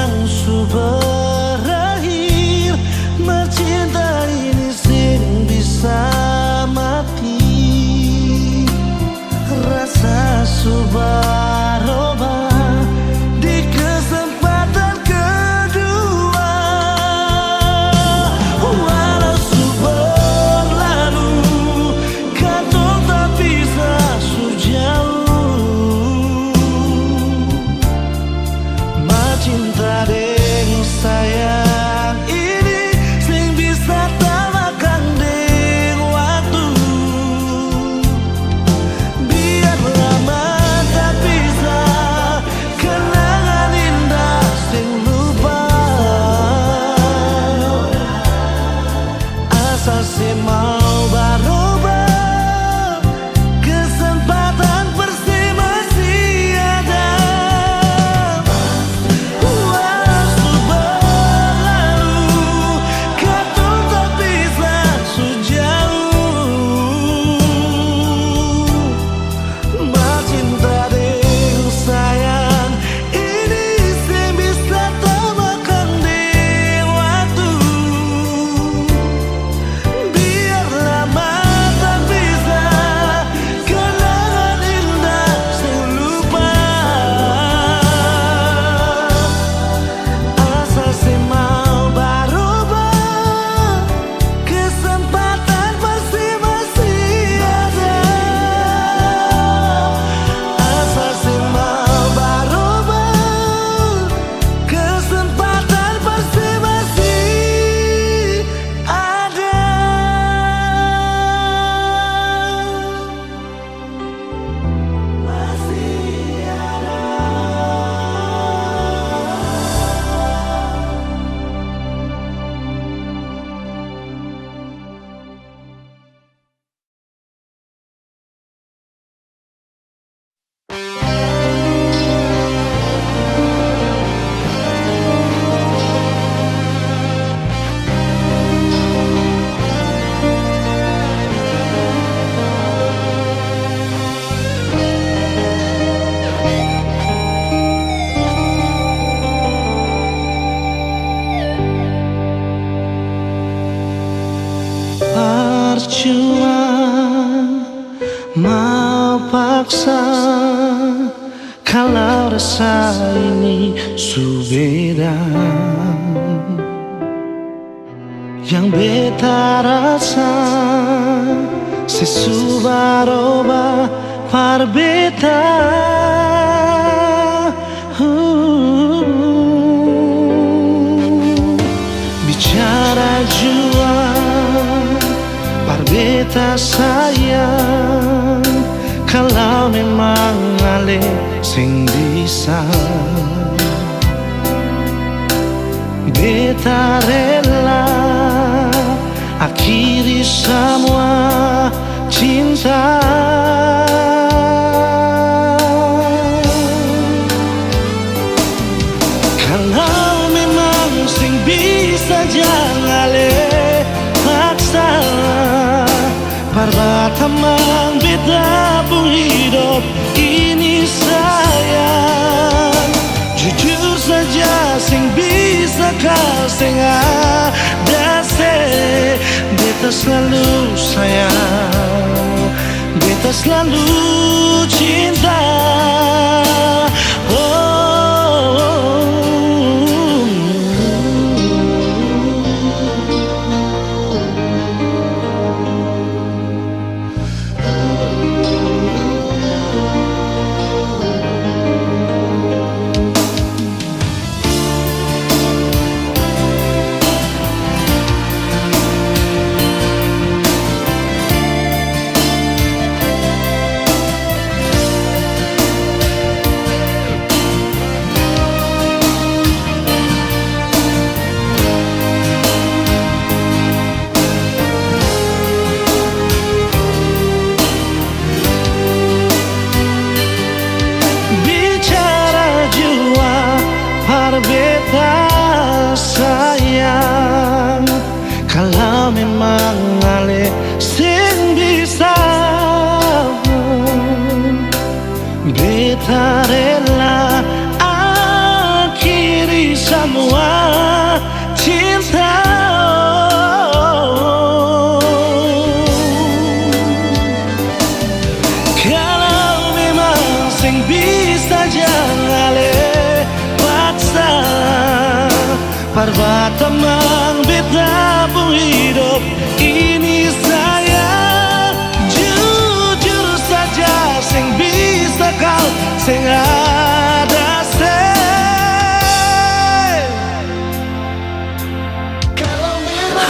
paksa kalau rasa ini subeda. Yang beta rasa sesubaroba par beta. Bicara jua par beta sayang, kalau memang ale sing bisa beta rela akhiri semua cinta. Kalau memang sing bisa jangan le paksa parbatamang beta pun hidup ini sayang. Jujur saja sing bisa kau sing ada se beta selalu sayang, beta selalu cinta. Beta sayang, kalau memang ale sing bisa beta rela akhiri semua cinta. Kalau memang sing bisa jangan ale parbatamang beta pun hidup ini sayang. Jujur saja sing bisa kau sing ada se. Kalau memang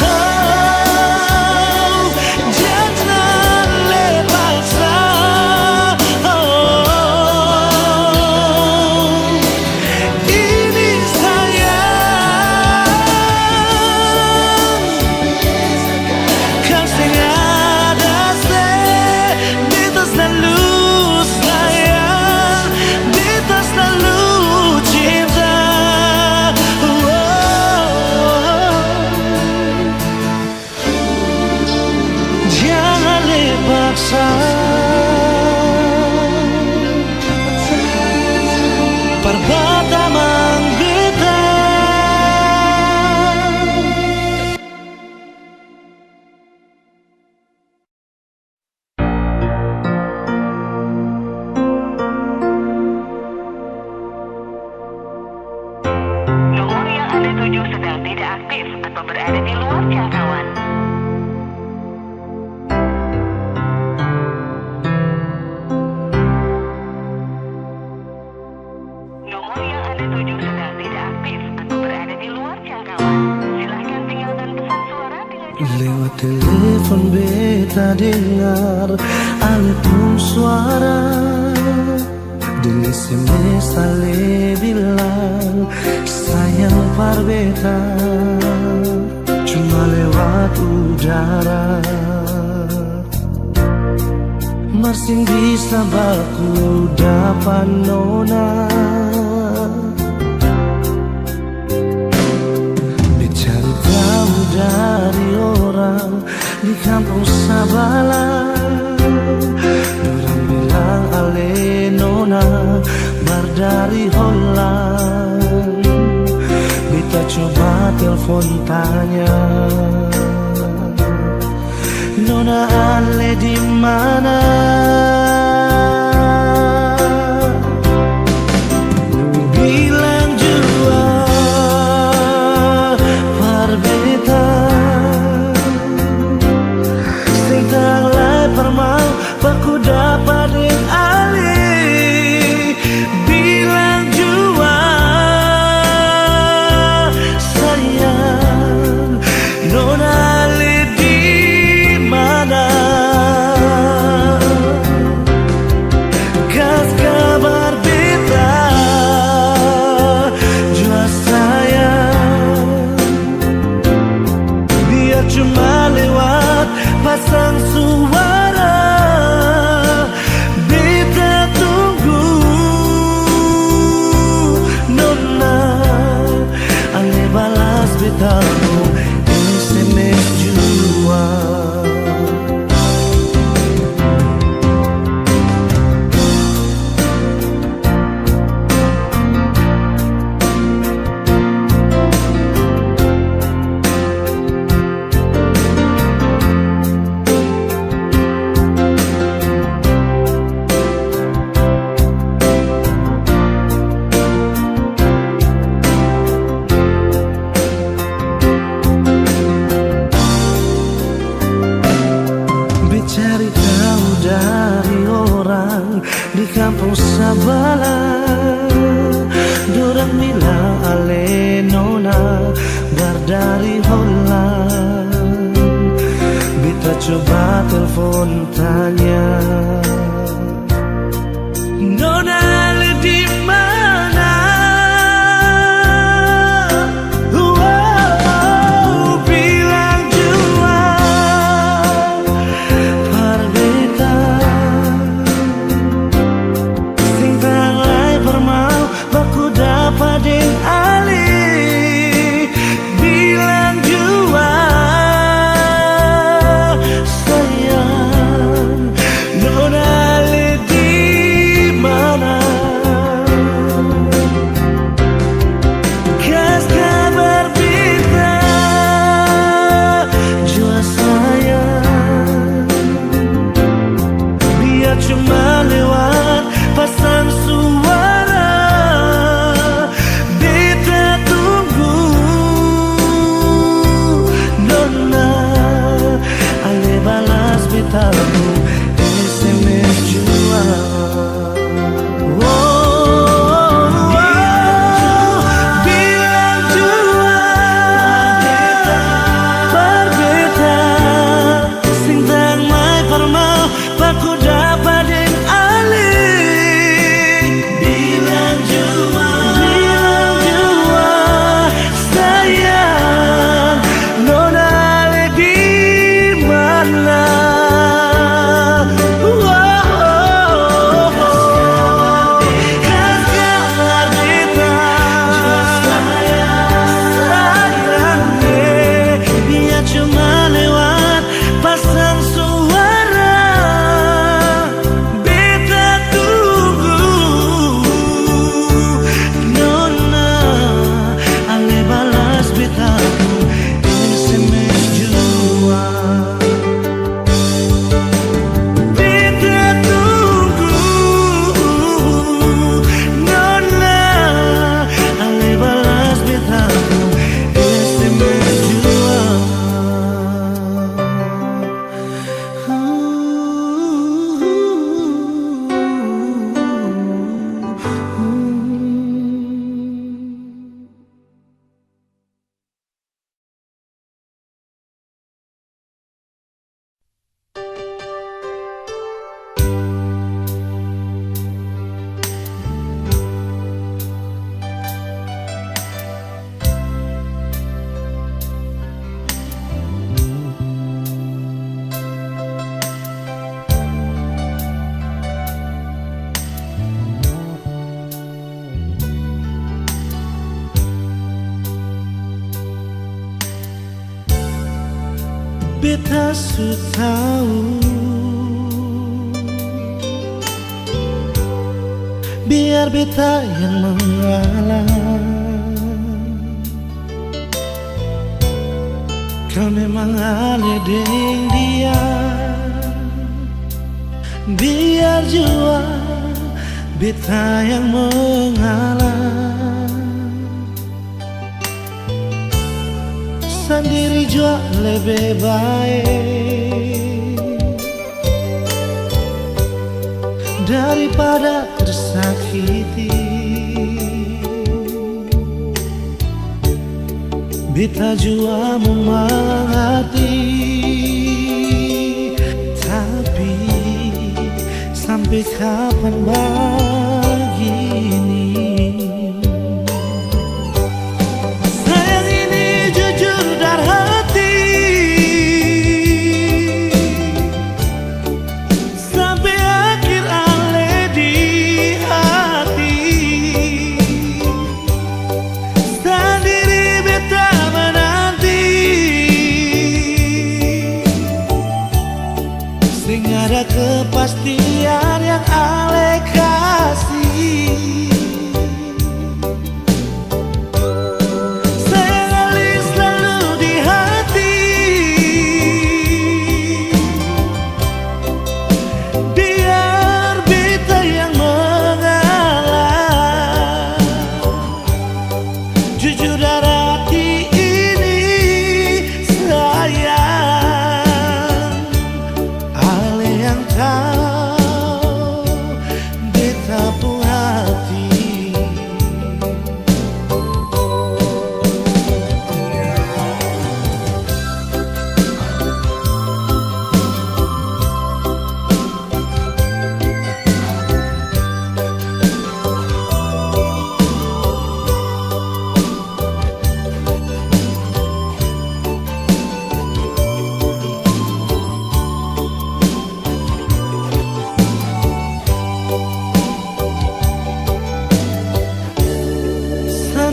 jangan lepasnya. Parbatamang beta. Nomor yang Anda tuju sedang tidak aktif atau berada di luar jangkauan. Lewat telepon beta dengar ale pun suara, dan SMS ale bilang sayang par beta, cuma lewat udara. Masing bisa baku dapat nona, dicari tahu dari orang di kampung Sabala. Orang bilang ale nona bar dari Holland. Beta coba telepon tanya, nona ale di mana? Kurang bilang ale nona berdari Holland. Beta coba telepon tanya, nona ale di mana? Bilang jua parbeta sing tanglai permau baku dapat ding ali. Bilang jua sayang nona ale di mana? Kas kabar beta jua sayang, biar cuma lewat pasang suara. Beta tunggu nona ale balas beta SMS jua. Bilang jua parbeta sing tang mai permau baku dapat ding ali. Bilang jua sayang nona ale di mana? Kas kabar beta sayang biar cuma lewat pasang suara. Beta tunggu nona ale balas beta SMS jua. Beta tunggu nona ale balas beta SMS jua. Beta su tahu biar beta yang mengalah. Kau memang ale deng dia, biar jua beta yang mengalah. Sendiri jua lebih baik daripada tersakiti. Beta jua mengerti, tapi sampai kapan begini? Sayang ini jujur dari hati, sampai akhir ale di hati. Sendiri beta menanti, sing ada kepastian yang ale kasih.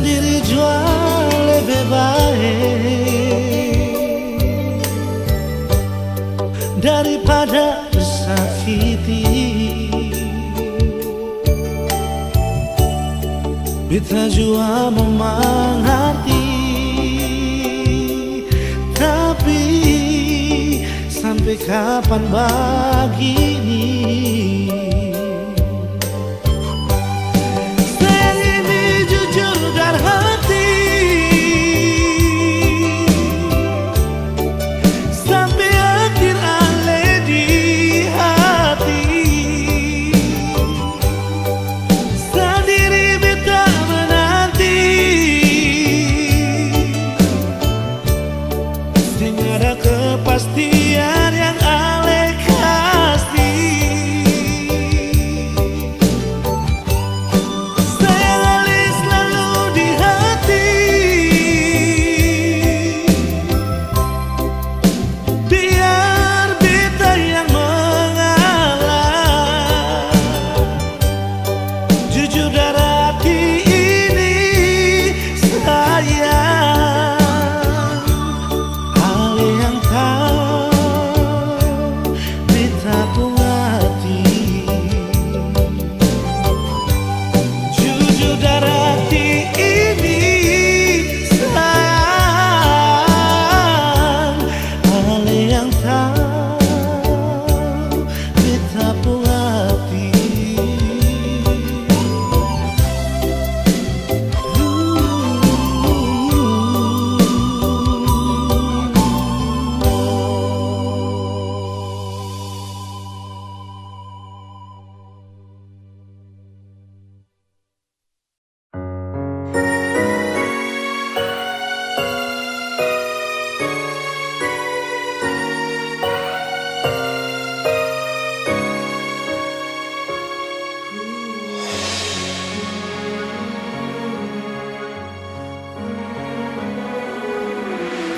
sendiri jauh lebih baik daripada tersakiti. Beta jua mengerti, tapi sampai kapan begini? Sayang ini jujur dari hati, sampai akhir alih di hati. Sendiri beta menanti, tidak ada kepastian yang alih kasih. Sayang alih selalu di hati, biar beta yang mengalah. Jujur dari hati ini sayang, alih yang tahu beta pun hati. Jujur dari hati ini sayang, alih yang tahu beta pun hati.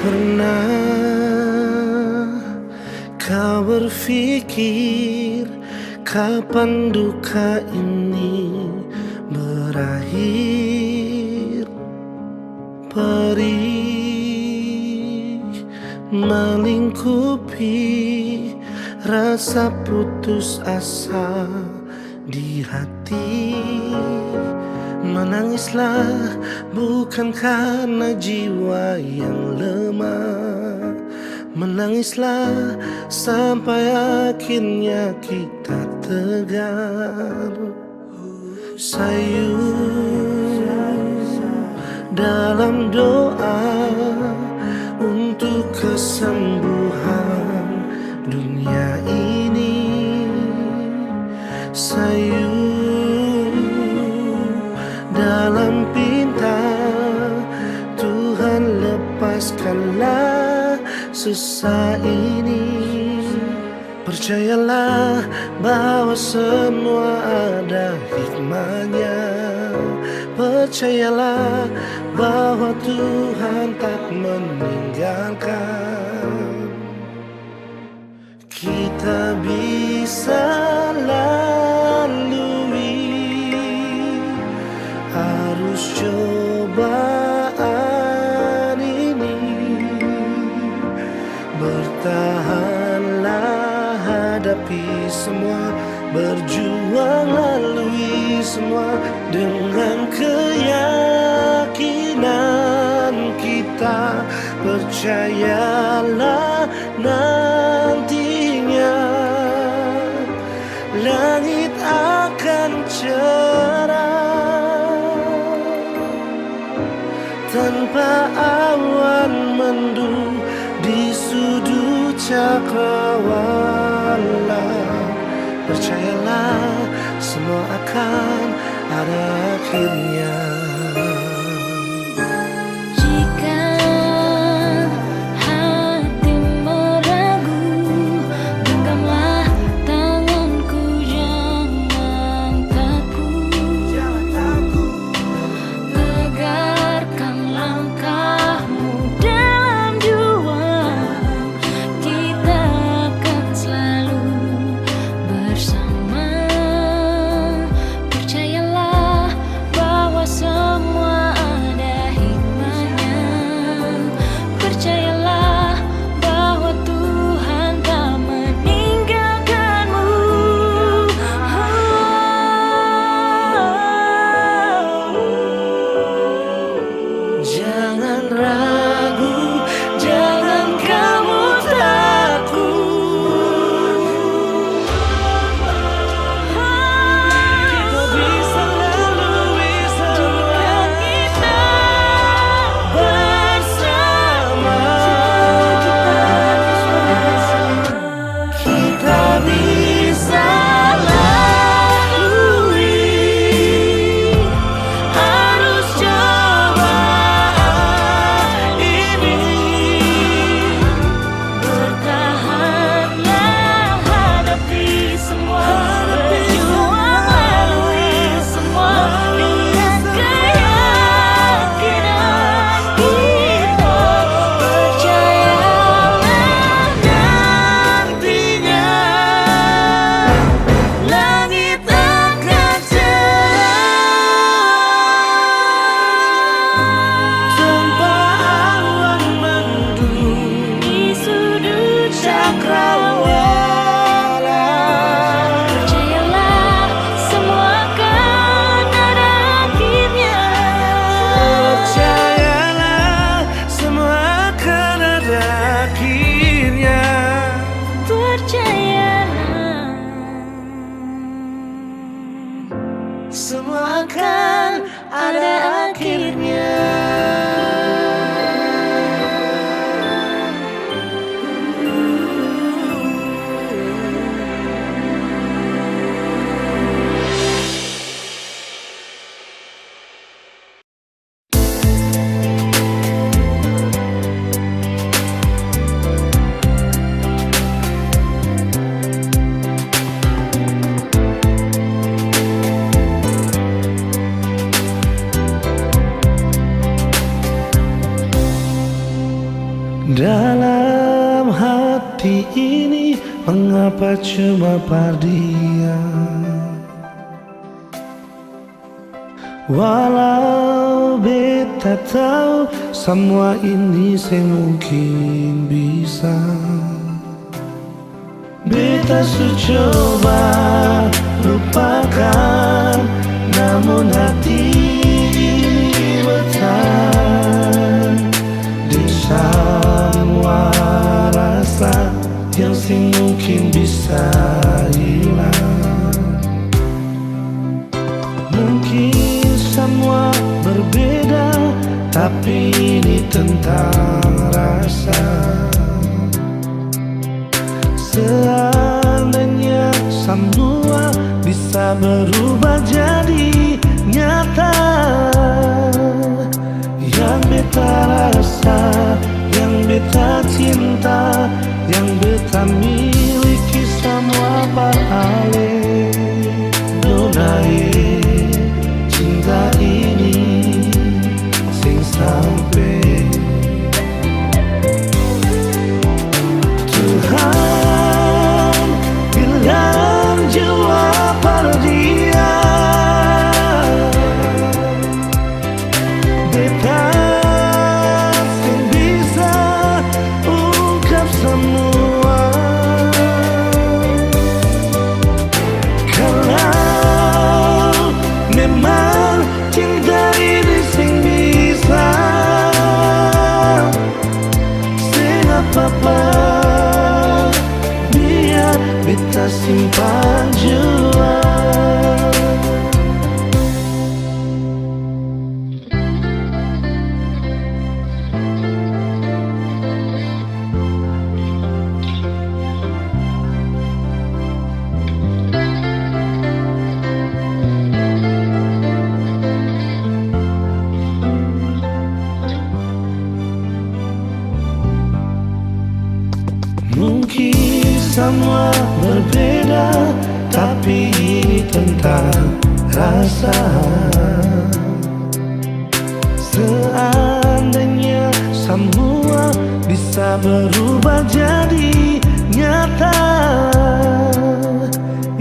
Pernah kau berpikir kapan duka ini berakhir? Perih melingkupi rasa putus asa di hati. Menangislah bukan karena jiwa yang lemah, menangislah sampai akhirnya kita tegar. Sayu dalam doa untuk kesembuhan dunia ini. Sayu dalam pinta, Tuhan lepaskanlah susah ini. Percayalah bahwa semua ada hikmahnya. Percayalah bahwa Tuhan tak meninggalkan. Kita bisa arus cobaan ini. Bertahanlah, hadapi semua, berjuang lalui semua dengan keyakinan kita. Percayalah nantinya langit akan cerah tanpa awan mendung di sudut cakrawala. Percayalah semua akan ada akhirnya. Percayalah bahwa Dalam hati ini mengapa cuma pardian? Walau beta tahu semua ini semungkin bisa. Beta su coba lupakan, namun hati ini bertahan di semua rasa yang mungkin bisa hilang. Mungkin semua berbeda, tapi ini tentang rasa. Seandainya semua bisa berubah jadi nyata, yang beta rasa, yang beta cinta, yang beta miliki semua parale. Donai cinta ini sing sampai Tuhan bilang jawab pada dia. Beta sing bisa ungkap semua. Kalau memang cinta ini sing bisa, sing apa-apa biar beta simpan jua. Mungkin semua berbeda, tapi ini tentang rasa. Seandainya semua bisa berubah jadi nyata,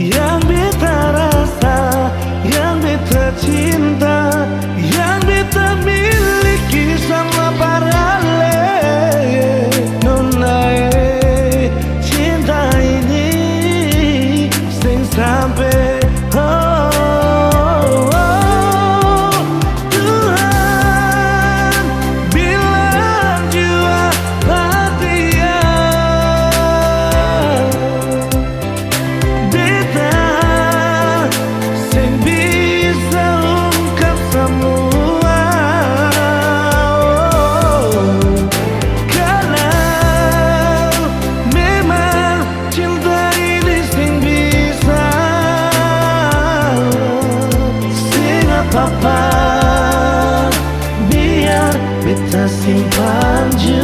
yang beta rasa, yang beta cinta, yang beta miliki sama parale. Sampai Tuhan bilang jua dia. Beta sing bisa ungkap semua. Kalau memang cinta ini sing bisa, apa-apa biar beta simpan jua.